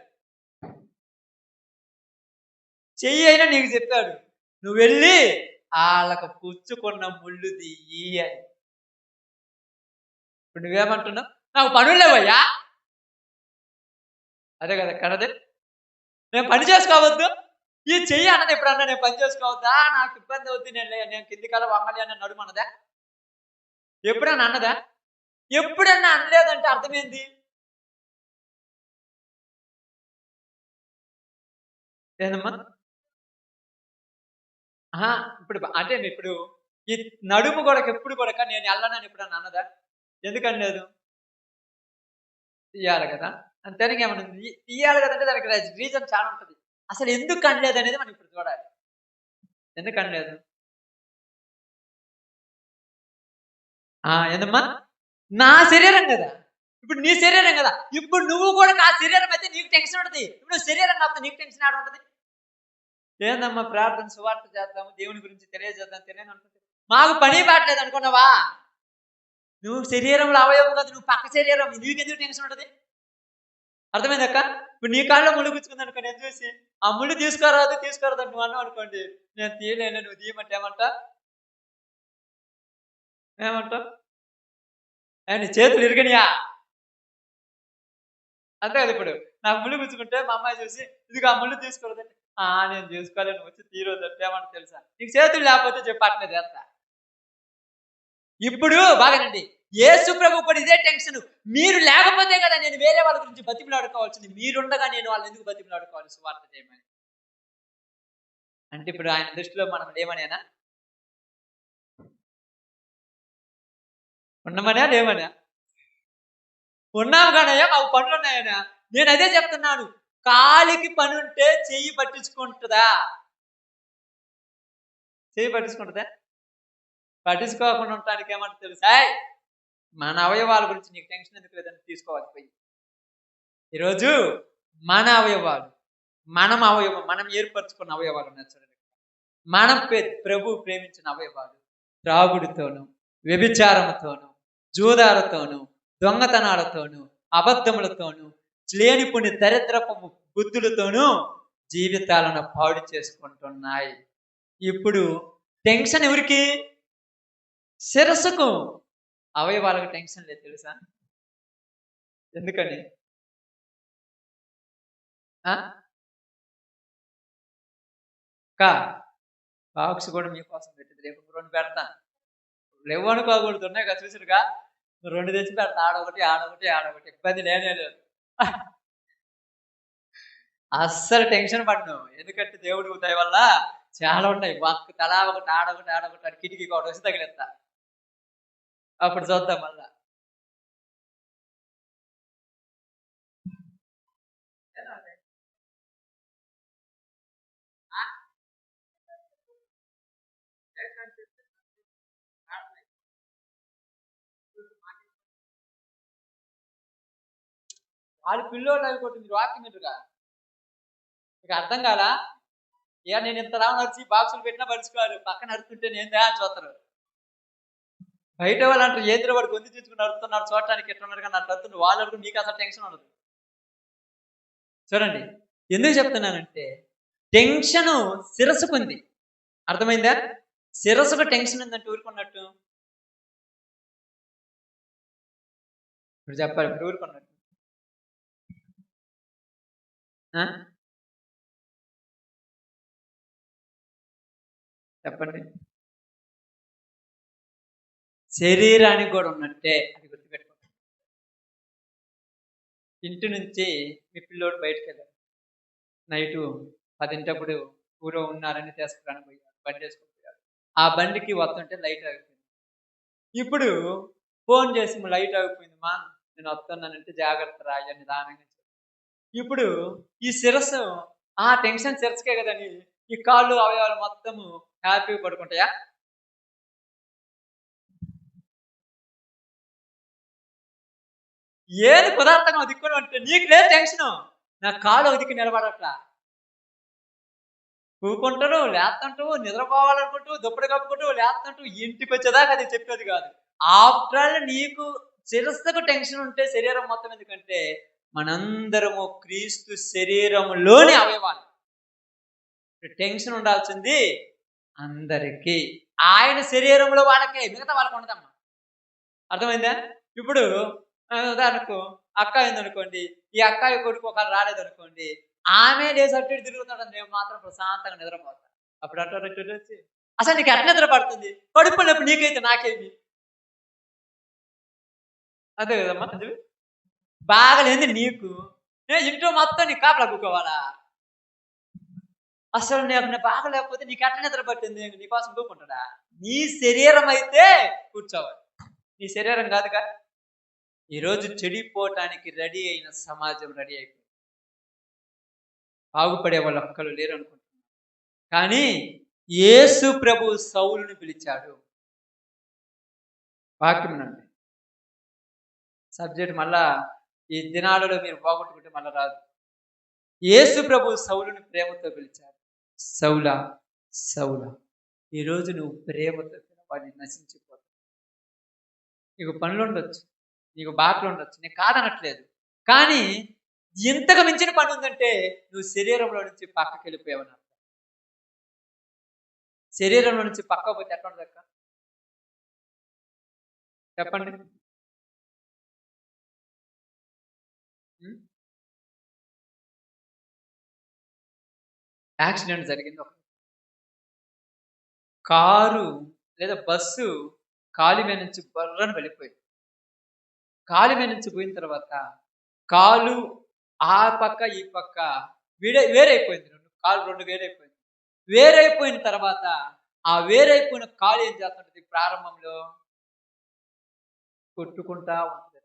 Speaker 2: చెయ్యి అయినా నీకు చెప్పాడు, నువ్వు వెళ్ళి వాళ్ళకు పుచ్చుకున్న ముళ్ళు తీయి అని. ఇప్పుడు నువ్వేమంటున్నావు? నాకు పనులు లేవయ్యా. అదే కదా కనదే, నేను పని చేసుకోవద్దు, ఈ చెయ్యి అన్నది ఎప్పుడన్నా నేను పని చేసుకోవద్దా, నాకు ఇబ్బంది అవుద్ది, నేను కింది కాలం వంగాలి అన్న నడుమన్నదా? ఎప్పుడన్నా అన్నదా? ఎప్పుడన్నా అనలేదంటే అర్థమైంది ఏందమ్మా? ఇప్పుడు అంటే ఇప్పుడు ఈ నడుము కొడక ఎప్పుడు కొడక నేను వెళ్ళనని ఎప్పుడన్నా అన్నదా? ఎందుకని లేదు? తీయాలి కదా. అంతేనా? ఏమన్నా తీయాలి కదంటే దానికి రీజన్ చాలా ఉంటుంది. అసలు ఎందుకు అనలేదు అనేది మనం ఇప్పుడు చూడాలి. ఎందుకు అనలేదు? ఏందమ్మా? నా శరీరం కదా, ఇప్పుడు నీ శరీరం కదా. ఇప్పుడు నువ్వు కూడా నా శరీరం అయితే నీకు టెన్షన్ ఉంటుంది. ఇప్పుడు శరీరం కాకపోతే నీకు టెన్షన్ ఆడ ఉంటుంది. ఏందమ్మా ప్రార్థన సువార్త చేద్దాము, దేవుని గురించి తెలియజేద్దాం, తెలియని ఉంటుంది. మాకు పని పాటలేదు అనుకున్నావా? నువ్వు శరీరంలో అవయవం కదా, నువ్వు పక్క శరీరం, నీకెందుకు టెన్షన్ ఉంటుంది? అర్థమైందక్క? ఇప్పుడు నీ కాళ్ళలో ముళ్ళు గుచ్చుకుంది అనుకో, నేను చూసి ఆ ముళ్ళు తీసుకోరాదు అని నువ్వు అన్నావు అనుకోండి, నేను తీయలేను, నువ్వు తీయమంటే ఏమంటా? నీ చేతులు ఇరగనియా అంతే కదా. ఇప్పుడు నాకు ముళ్ళు గుచ్చుకుంటే మా అమ్మాయి చూసి ఇదిగో ఆ ముళ్ళు తీసుకోలేదంటే నేను తీసుకోలేను వచ్చి తీరోదంటే ఏమంటే తెలుసా, నీకు చేతులు లేకపోతే చెప్పు అట్లే చేస్తా. ఇప్పుడు బాగానండి, యేసు ప్రభు కూడా ఇదే టెన్షన్. మీరు లేకపోతే కదా నేను వేరే వాళ్ళ గురించి బతిమలాడుకోవాల్సింది, మీరుండగా నేను వాళ్ళని ఎందుకు బతిమలాడుకోవాలి సువార్త చేయమని. అంటే ఇప్పుడు ఆయన దృష్టిలో మనం లేమనేనా, ఉండమనా లేమనా? ఉన్నాము కానయ్యా, మాకు పనులు ఉన్నాయనా. నేను అదే చెప్తున్నాను, కాలికి పని ఉంటే చెయ్యి పట్టించుకుంటుందా? చెయ్యి పట్టించుకుంటుందా? పట్టించుకోకుండా ఉండటానికి ఏమంటే తెలుసా, మన అవయవాల గురించి నీకు టెన్షన్ ఎందుకు లేదని తీసుకోవాలి పోయి. ఈరోజు మన అవయవాలు, మనం ఏర్పరచుకున్న అవయవాలు ఉన్నాయి చూడండి. మనం ప్రభు ప్రేమించిన అవయవాలు త్రాగుడితోనూ, వ్యభిచారముతోనూ, జూదాలతోనూ, దొంగతనాలతోనూ, అబద్ధములతోనూ, లేనిపోని దరిద్రపు బుద్ధులతోనూ జీవితాలను పాడు చేసుకుంటున్నాయి. ఇప్పుడు టెన్షన్ ఎవరికి? శిరస్సుకు. అవయవాలకు టెన్షన్ లేదు తెలుసా? ఎందుకని? బాక్స్ కూడా మీకోసం పెట్టింది, రేపు 2 పెడతాను. లేవు అనుకోకూడదు, ఉన్నాయి కదా చూసారుగా, 2 తెచ్చి పెడతా, ఆడొకటి ఆడొకటి, ఇబ్బంది లేనే లేదు. అస్సలు టెన్షన్ పడను, ఎందుకంటే దేవుడి దయ వల్ల చాలా ఉంటాయి. తలా ఒకటి ఆడొకటి కిటికీకి ఒకటి వచ్చి తగిలేస్తా, అప్పుడు చూద్దాం మళ్ళా. వాళ్ళు పిల్లోళ్ళు అనుకోండి, మీరు వాక్యం మీరుగా మీకు అర్థం కాలా? నేను ఇంత రావు నడిచి బాక్సులు పెట్టినా పడుచుకోవాలి, పక్కన అడుగుతుంటే నేను దా చూస్తారు. బయట వాళ్ళు అంటారు ఏదిలో వాడు గొంతు తీసుకుని అడుగుతున్నారు చూడటానికి ఎట్టున్నారు, కానీ అట్లా అడుగుతుంది వాళ్ళు అడుగు, మీకు అసలు టెన్షన్ ఉండదు. చూడండి ఎందుకు చెప్తున్నానంటే, టెన్షన్ శిరస్సుకుంది, అర్థమైందా? శిరస్సుకు టెన్షన్ ఉందంటే ఊరుకున్నట్టు. ఇప్పుడు చెప్పాలి, ఇప్పుడు ఊరుకున్నట్టు. చెప్పండి. శరీరానికి కూడా ఉన్నట్టే, అది గుర్తుపెట్టుకోండి. ఇంటి నుంచి మీ పిల్లోడు బయటకు వెళ్ళారు, నైటు 10 ఊరో ఉన్నారని తీసుకురాని పోయారు, బండి వేసుకుపోయారు. ఆ బండికి వస్తుంటే లైట్ ఆగిపోయింది. ఇప్పుడు ఫోన్ చేసి లైట్ ఆగిపోయింది మా, నేను వస్తున్నానంటే జాగ్రత్త రాయ నిదానంగా. ఇప్పుడు ఈ శిరస్సు, ఆ టెన్షన్ శిరస్సుకే కదని ఈ కాళ్ళు అవయవాలు మొత్తము హ్యాపీగా పడుకుంటాయా? ఏది పదార్థంగా దిక్కుని అంటే నీకు లేదు టెన్షన్, నా కాళ్ళు ఒక దిక్కు నిలబడట్లా. కూకుంటాడు, లేస్తుంటావు, నిద్రపోవాలనుకుంటూ దుప్పటి కప్పుకుంటూ లేస్తుంటూ ఇంటికి వచ్చేదాకా అది చెప్పేది కాదు. ఆఫ్టర్ ఆల్ నీకు శిరస్సుకు టెన్షన్ ఉంటే శరీరం మొత్తం ఎందుకంటే, మనందరము క్రీస్తు శరీరంలోని అవయవాలు. టెన్షన్ ఉండాల్సింది అందరికీ, ఆయన శరీరంలో వాళ్ళకే, మిగతా వాళ్ళకు ఉండదమ్మా. అర్థమైందా? ఇప్పుడు ఉదాహరణకు అక్క అయిందనుకోండి, ఈ అక్కాయి కొడుకు ఒకళ్ళు రాలేదనుకోండి, ఆమె లేసి అటు తిరుగుతాడని నేను మాత్రం ప్రశాంతంగా నిద్రపోతాను. అప్పుడు అటు వచ్చి అసలు నీకు ఎట్లా నిద్ర పడుతుంది? పడుకున్నప్పుడు నీకైతే నాకేమి? అదే కదమ్మా, అది బాగలేంది నీకు, నేను ఇంట్లో మొత్తం నీకు కాపలా కూకోవాలా? అసలు నేను బాగా లేకపోతే నీకు ఎట్లా నిద్ర పట్టింది? నీకోసం కూకుంటాడా? నీ శరీరం అయితే కూర్చోవాలి, నీ శరీరం కాదుగా. ఈరోజు చెడిపోవటానికి రెడీ అయిన సమాజం రెడీ అయిపోయింది, బాగుపడే వాళ్ళు ఒక్కరు లేరు అనుకుంటున్నారు. కానీ యేసు ప్రభు సౌలుని పిలిచాడు. వాక్యం నుండి సబ్జెక్ట్ మళ్ళా ఈ దినాలలో మీరు పోగొట్టుకుంటే మళ్ళా రాదు. యేసు ప్రభు సౌలుని ప్రేమతో పిలిచాడు, సౌలా సౌలా. ఈరోజు నువ్వు ప్రేమతో పిలవాలి, నశించిపోతావు. నీకు పనులు ఉండొచ్చు, నీకు బాటలు ఉండొచ్చు, నేను కాదనట్లేదు. కానీ ఇంతకు మించిన పని ఉందంటే నువ్వు శరీరంలో నుంచి పక్కకి వెళ్ళిపోయావని అర్థం. శరీరంలో నుంచి పక్కకు పోతే ఎట్లా ఉండదక్క చెప్పండి? యాక్సిడెంట్ జరిగింది. ఒక కారు లేదా బస్సు కాలు మీద నుంచి బర్రని వెళ్ళిపోయింది. కాలు మీద నుంచి పోయిన తర్వాత కాలు ఆ పక్క, ఈ పక్క వేరైపోయింది. 2 కాళ్ళు 2 వేరైపోయింది. వేరైపోయిన తర్వాత ఆ వేరైపోయిన కాలు ఏం చేస్తుంటది ప్రారంభంలో కొట్టుకుంటా ఉంటది.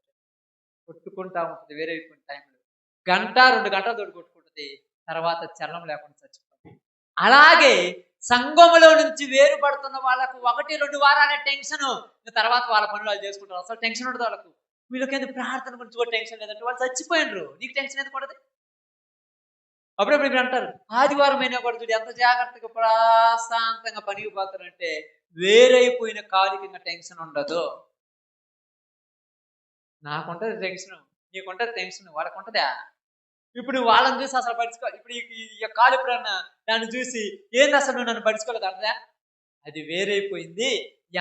Speaker 2: కొట్టుకుంటా ఉంటది వేరైపోయిన టైంలో. గంట, 2 గంటలతోటి కొట్టుకుంటది. తర్వాత చలనం లేకుండా చచ్చిపోతది. అలాగే సంఘములో నుంచి వేరుపడుతున్న వాళ్ళకు 1, 2 వారాలే టెన్షను. తర్వాత వాళ్ళ పనులు వాళ్ళు చేసుకుంటారు. అసలు టెన్షన్ ఉండదు వాళ్ళకు. వీళ్ళకేంది ప్రార్థన గురించి కూడా టెన్షన్ లేదంటే వాళ్ళు చచ్చిపోయినరు. నీకు టెన్షన్ ఎందుకు ఉండదు? అప్పుడప్పుడు మీరు అంటారు, ఆదివారం అయినా కూడా చూడు ఎంత జాగ్రత్తగా ప్రశాంతంగా పనికి పోతారంటే వేరైపోయిన కాలుకి ఇంకా టెన్షన్ ఉండదు. నాకుంటది టెన్షన్, నీకుంటది టెన్షన్, వాళ్ళకుంటదా? ఇప్పుడు వాళ్ళని చూసి అసలు పడుచుకో. ఇప్పుడు ఈ కాలు ఎప్పుడన్నా నన్ను చూసి ఏంది అసలు నువ్వు నన్ను పడుచుకోలేదు అన్నదా? అది వేరైపోయింది.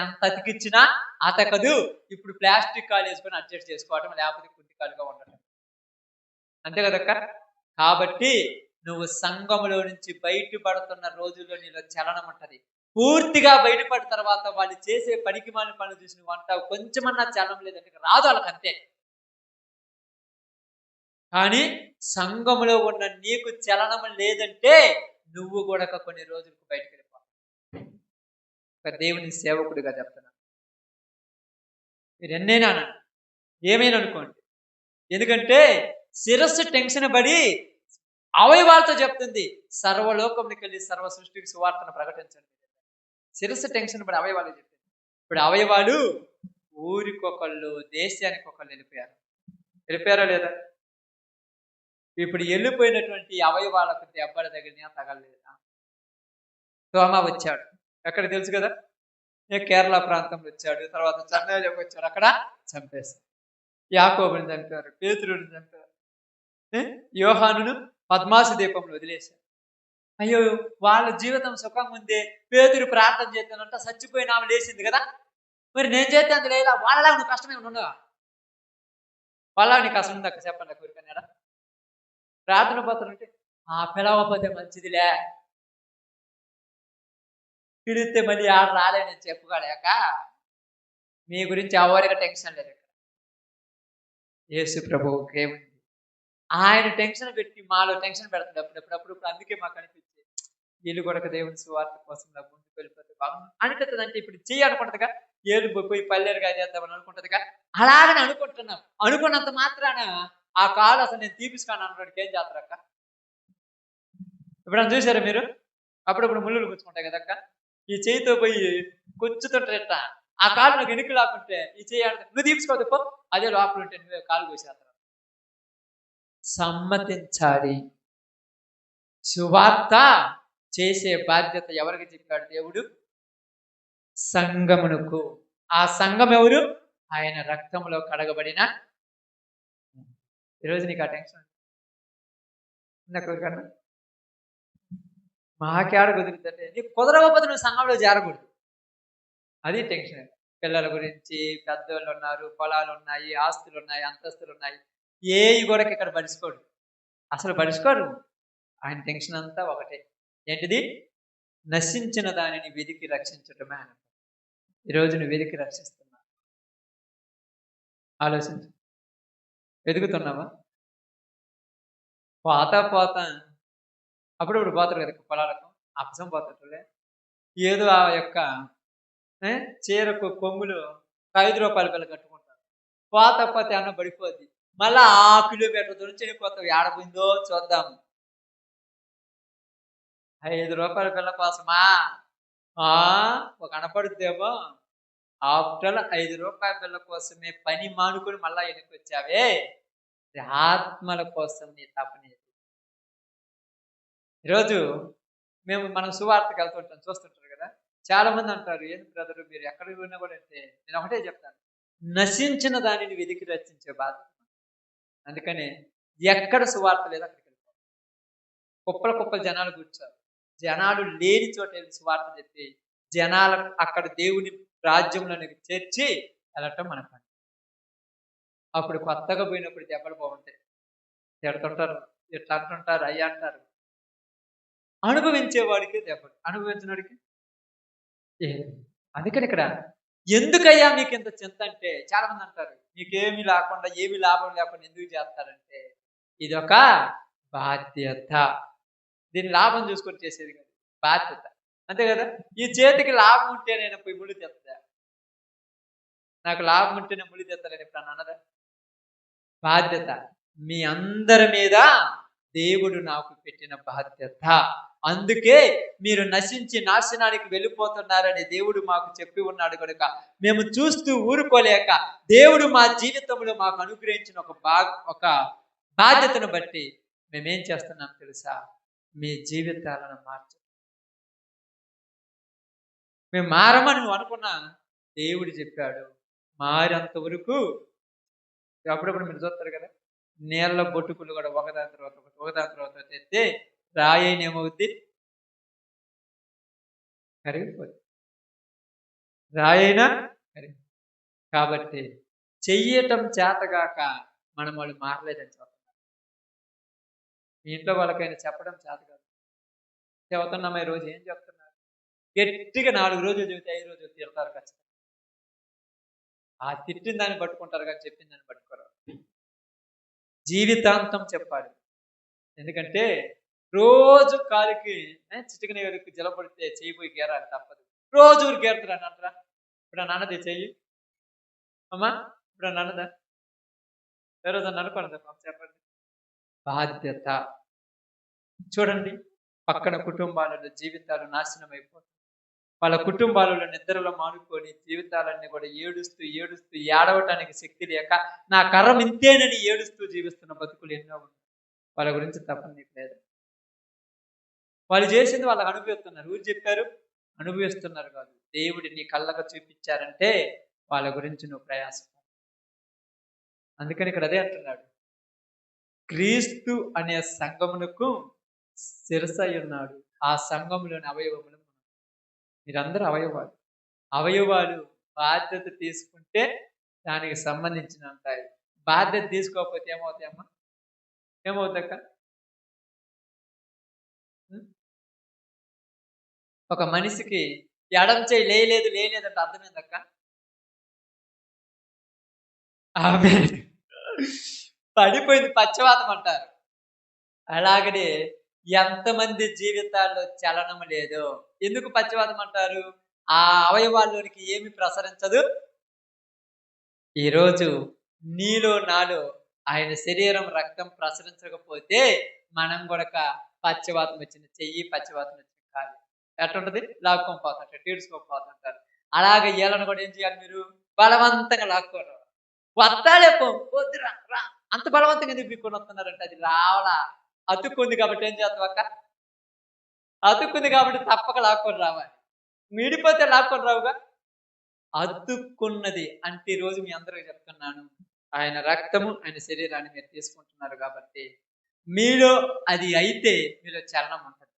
Speaker 2: ఎంత అతికిచ్చినా అతకదు. ఇప్పుడు ప్లాస్టిక్ కాలు వేసుకొని అడ్జస్ట్ చేసుకోవటం, లేకపోతే కుంటి కాలుగా ఉండటం. అంతే కదక్క. కాబట్టి నువ్వు సంఘములో నుంచి బయటపడుతున్న రోజుల్లో నీలో చలనం ఉంటది. పూర్తిగా బయటపడిన తర్వాత వాళ్ళు చేసే పనికిమాలిన పనులు చూసి నువ్వు అంటావు కొంచెమన్నా చలనం లేదంటే రాదు వాళ్ళకి అంతే. కానీ సంఘములో ఉన్న నీకు చలనం లేదంటే నువ్వు కూడా కొన్ని రోజులకు బయటకు వెళ్ళిపోతావు. ఒక దేవుని సేవకుడిగా చెప్తున్నా, మీరు ఎన్నైనా అనండి, ఏమైనా అనుకోండి. ఎందుకంటే శిరస్సు టెన్షన్ పడి అవయవాలతో చెప్తుంది, సర్వలోకంకి వెళ్ళి సర్వ సృష్టికి సువార్తను ప్రకటించండి. శిరస్సు టెన్షన్ పడి అవయవాలు చెప్పింది. ఇప్పుడు అవయవాలు ఊరికొకళ్ళు, దేశానికి ఒకళ్ళు వెళ్ళిపోయారా లేదా? ఇప్పుడు వెళ్ళిపోయినటువంటి అవయవాలకు దెబ్బల తగిలినా తగలలేదా? తోమ వచ్చాడు, ఎక్కడ తెలుసు కదా, కేరళ ప్రాంతంలో వచ్చాడు, తర్వాత చెన్నైలోకి వచ్చాడు, అక్కడ చంపేశారు. యాకోబుని చంపారు, పేతురుని చంపారు, యోహానును పద్మాసు దీపంలో వదిలేశారు. అయ్యో వాళ్ళ జీవితం సుఖంగా ఉంది. పేతురు ప్రార్థన చేస్తానంట, చచ్చిపోయిన ఆమె లేచింది కదా, మరి నేను చేస్తే అంత లేదా? వాళ్ళలాగా నువ్వు కష్టమే ఉండవు, వాళ్ళలాగా నీకు కష్టం ఉంది అక్క చెప్పండి. కోరికన్నాడా ప్రార్థన పోతానంటే పిలవకపోతే మంచిదిలే, పిలిస్తే మళ్ళీ ఆడ రాలేని చెప్పుకోలేక మీ గురించి ఎవరికి టెన్షన్ లేదు. యేసు ప్రభువుకి ఏముంది, ఆయన టెన్షన్ పెట్టి మాలో టెన్షన్ పెడతాడు అప్పుడప్పుడు. అందుకే మాకు అనిపించింది వీళ్ళు కూడా దేవుని సువార్త కోసం ముందుకు వెళ్ళిపోతే బాగుంది అనిపిస్తుంది. అంటే ఇప్పుడు చేయాలనుకుంటుందిగా, ఏళ్ళు పోయి పల్లెరుగా చేద్దామని అనుకుంటుందిగా, అలాగని అనుకుంటున్నాం. అనుకున్నంత మాత్రాన ఆ కాలు అసలు నేను తీపిస్తాను అన్నవాడికి ఏం చేస్తారక్క? ఇప్పుడు చూసారా మీరు? అప్పుడప్పుడు ముళ్ళులు గుచ్చుకుంటాయి కదక్క, ఈ చేయితో పోయి కొంచుతుంటారట, ఆ కాలు నాకు ఎనికి లాక్కుంటే ఈ చేయి నువ్వు తీసుకోదు పో, అదే లోపల ఉంటే నువ్వే కాలు కోసేస్తావు. సమ్మతించాలి. సువార్త చేసే బాధ్యత ఎవరికి చెప్పాడు దేవుడు? సంఘమునకు. ఆ సంఘం ఎవరు? ఆయన రక్తంలో కడగబడిన. ఈరోజు నీకు ఆ టెన్షన్ కన్నా మాకేడ కుదురుతుంటే, నీకు కుదరకపోతే నువ్వు సంఘంలో చేరకూడదు. అది టెన్షన్. పిల్లల గురించి, పెద్దోళ్ళు ఉన్నారు, పొలాలు ఉన్నాయి, ఆస్తులు ఉన్నాయి, అంతస్తులు ఉన్నాయి, ఏవి కూడా ఇక్కడ పడుచుకోడు, అసలు పడుచుకోరు. ఆయన టెన్షన్ అంతా ఒకటే, ఏంటిది? నశించిన దానిని వెదికి రక్షించటమే ఆయన. ఈరోజు నువ్వు వెదికి రక్షిస్తున్నా, ఆలోచించు. వెతుకుతున్నావా? పోతా అప్పుడప్పుడు పోతారు కదా పొలాలకు, అప్పసం పోతాడులే, ఏదో ఆ యొక్క చీరకు కొంగులు 5 రూపాయల పిల్ల కట్టుకుంటారు. పోతే అన్న పడిపోద్ది, మళ్ళా ఆ కిలోమీటర్ దూరం చనిపోతావు. ఏడపోయిందో చూద్దాము. 5 రూపాయల పిల్ల కోసమా ఒక అనపడుద్దేమో, ఆఫ్టర్ 5 రూపాయల పిల్ల కోసమే పని మానుకొని మళ్ళా వెనక్కి వచ్చావే, ఆత్మల కోసం నీ తపని. ఈరోజు మనం సువార్తకు వెళ్తుంటాం, చూస్తుంటారు కదా, చాలా మంది అంటారు, ఏంటి బ్రదరు మీరు ఎక్కడికి పోయినా కూడా అంటే నేను ఒకటే చెప్తాను, నశించిన దానిని వెతికి రక్షించే బాధ్యత. అందుకని ఎక్కడ సువార్త లేదు అక్కడికి వెళ్ళిపోవాలి. కుప్పలు జనాలు కూర్చోరు, జనాలు లేని చోట వెళ్ళి సువార్త చెప్పి జనాలకు అక్కడ దేవుని రాజ్యంలోనికి చేర్చి వెళ్ళటం మన పని. అప్పుడు కొత్తగా పోయినప్పుడు దెబ్బలు బాగుంటాయి, తిడుతుంటారు, ఇట్లా అంటుంటారు, అయ్యి అంటారు. అనుభవించేవాడికి దెబ్బలు, అనుభవించినవాడికి ఏమి. అందుకని ఇక్కడ ఎందుకయ్యా మీకు ఇంత చింత అంటే చాలా మంది అంటారు, మీకేమి లేకుండా ఏమి లాభం లేకుండా ఎందుకు చేస్తారంటే ఇదొక బాధ్యత. దీన్ని లాభం చూసుకొని చేసేది కాదు, బాధ్యత. అంతే కదా. ఈ చేతికి లాభం ఉంటే నేను పోయి ముడి తెస్తా, నాకు లాభం ఉంటే నేను ముడి తెస్తానని ఇప్పుడు అన్నదా. బాధ్యత మీ అందరి మీద దేవుడు నాకు పెట్టిన బాధ్యత. అందుకే మీరు నశించి నాశనానికి వెళ్ళిపోతున్నారని దేవుడు మాకు చెప్పి ఉన్నాడు కనుక మేము చూస్తూ ఊరుకోలేక దేవుడు మా జీవితంలో మాకు అనుగ్రహించిన ఒక బాధ్యతను బట్టి మేమేం చేస్తున్నాం తెలుసా, మీ జీవితాలను మేము మారమని నువ్వు అనుకున్నా, దేవుడు చెప్పాడు మారేంత వరకు. అప్పుడప్పుడు మీరు చూస్తారు కదా, నీళ్ళ బొట్టుకులు కూడా ఒకదాని తర్వాత తెస్తే రాయి ఏమవుద్ది, కరిగిపోద్ది. రాయైనా కరిగి. కాబట్టి చెయ్యటం చేతగాక మనం వాళ్ళు మారలేదని చెప్తున్నారు. మీ ఇంట్లో వాళ్ళకైనా చెప్పడం చేత కాదు, చెబుతున్నామా ఈ రోజు ఏం చెప్తున్నారు, గట్టిగా 4 రోజులు చెబితే 5 రోజులు తిడతారు ఖచ్చితంగా. ఆ తిట్టిన దాన్ని పట్టుకుంటారు కానీ చెప్పిన దాన్ని పట్టుకోరు. జీవితాంతం చెప్పాలి. ఎందుకంటే రోజు కాలికి చిటికనీకి జలపడితే చెయ్యిపోయి గేరాలి, తప్పదు. రోజు ఊరు గేరుతారు అంటారా. ఇప్పుడు నాన్నది చెయ్యి అమ్మా, ఇప్పుడు నాన్నదా ఏ రోజు అనుకోండి చెప్పండి. బాధ్యత. చూడండి, పక్కన కుటుంబాలలో జీవితాలు నాశనం అయిపోతాయి. వాళ్ళ కుటుంబాలలో నిద్రలో మానుకొని జీవితాలన్నీ కూడా ఏడుస్తూ ఏడవటానికి శక్తి లేక నా కర్రం ఇంతేనని ఏడుస్తూ జీవిస్తున్న బతుకులు ఎన్నో ఉన్నాయి. వాళ్ళ గురించి తప్పని నీకు లేదు. వాళ్ళు చేసింది వాళ్ళకి అనుభవిస్తున్నారు. ఊరు చెప్పారు, అనుభవిస్తున్నారు కాదు. దేవుడి నీ కళ్ళకు చూపించారంటే వాళ్ళ గురించి నువ్వు ప్రయాసం. అందుకని ఇక్కడ అదే అంటున్నాడు, క్రీస్తు అనే సంఘమునకు శిరసై ఉన్నాడు. ఆ సంఘములోని అవయవములు మీరందరూ అవయవాలు బాధ్యత తీసుకుంటే దానికి సంబంధించిన ఉంటాయి. బాధ్యత తీసుకోకపోతే ఏమవుతాయమ్మా, ఏమవుతాక. ఒక మనిషికి ఎడం చేయి లేలేదంటే అర్థమైందక్క. ఆమె పడిపోయింది, పక్షవాతం అంటారు. అలాగనే ఎంతమంది జీవితాల్లో చలనం లేదు. ఎందుకు పక్షవాతం అంటారు, ఆ అవయవాల్లోనికి ఏమి ప్రసరించదు. ఈరోజు నీలో నాలో ఆయన శరీరం రక్తం ప్రసరించకపోతే మనం కూడా పక్షవాతం వచ్చిన చెయ్యి, పక్షవాతం వచ్చిన కాదు ఎట్టుంటది, లాక్కొని పోతుంటారు, తీడ్చుకోకపోతుంటారు. అలాగే వీళ్ళని కూడా ఏం చేయాలి, మీరు బలవంతంగా లాక్కోరు. వస్తాలే వద్దురా రా, అంత బలవంతంగా ఎందుకు బిక్కొని వస్తున్నారంటే అది రావాలా, అతుక్కుంది కాబట్టి ఏం చేస్తావు అక్క, అతుక్కుంది కాబట్టి తప్పక లాక్కొని రావాలి. మిడిపోతే లాక్కొని రావుగా. అతుక్కున్నది అంటే ఈరోజు మీ అందరికీ చెప్తున్నాను, ఆయన రక్తము ఆయన శరీరాన్ని మీరు తీసుకుంటున్నారు కాబట్టి మీలో అది అయితే మీలో చలనం ఉంటుంది.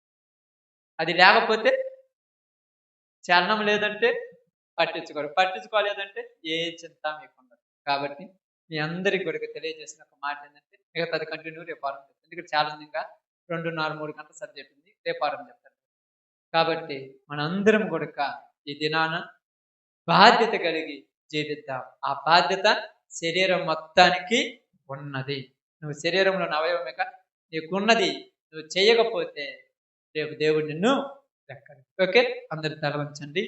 Speaker 2: అది లేకపోతే చలనం లేదంటే పట్టించుకోలేదంటే ఏ చింత మీకు ఉండదు. కాబట్టి మీ అందరికి కూడా తెలియజేసిన ఒక మాట ఏంటంటే, మిగతాది కంటిన్యూ రేపు వారం చెప్తాను. ఎందుకంటే ఛాలెంజింగ్గా 2.5-3 గంటల సబ్జెక్ట్ ఉంది, రేపు వారం చెప్తాను. కాబట్టి మనందరం కూడా ఈ దినాన బాధ్యత కలిగి జీవిద్దాం. ఆ బాధ్యత శరీరం మొత్తానికి ఉన్నది. నువ్వు శరీరంలో అవయవమేక నీకున్నది, నువ్వు చేయకపోతే రేపు దేవుడు నిన్ను లెక్కడు. ఓకే, అందరు తల వంచండి.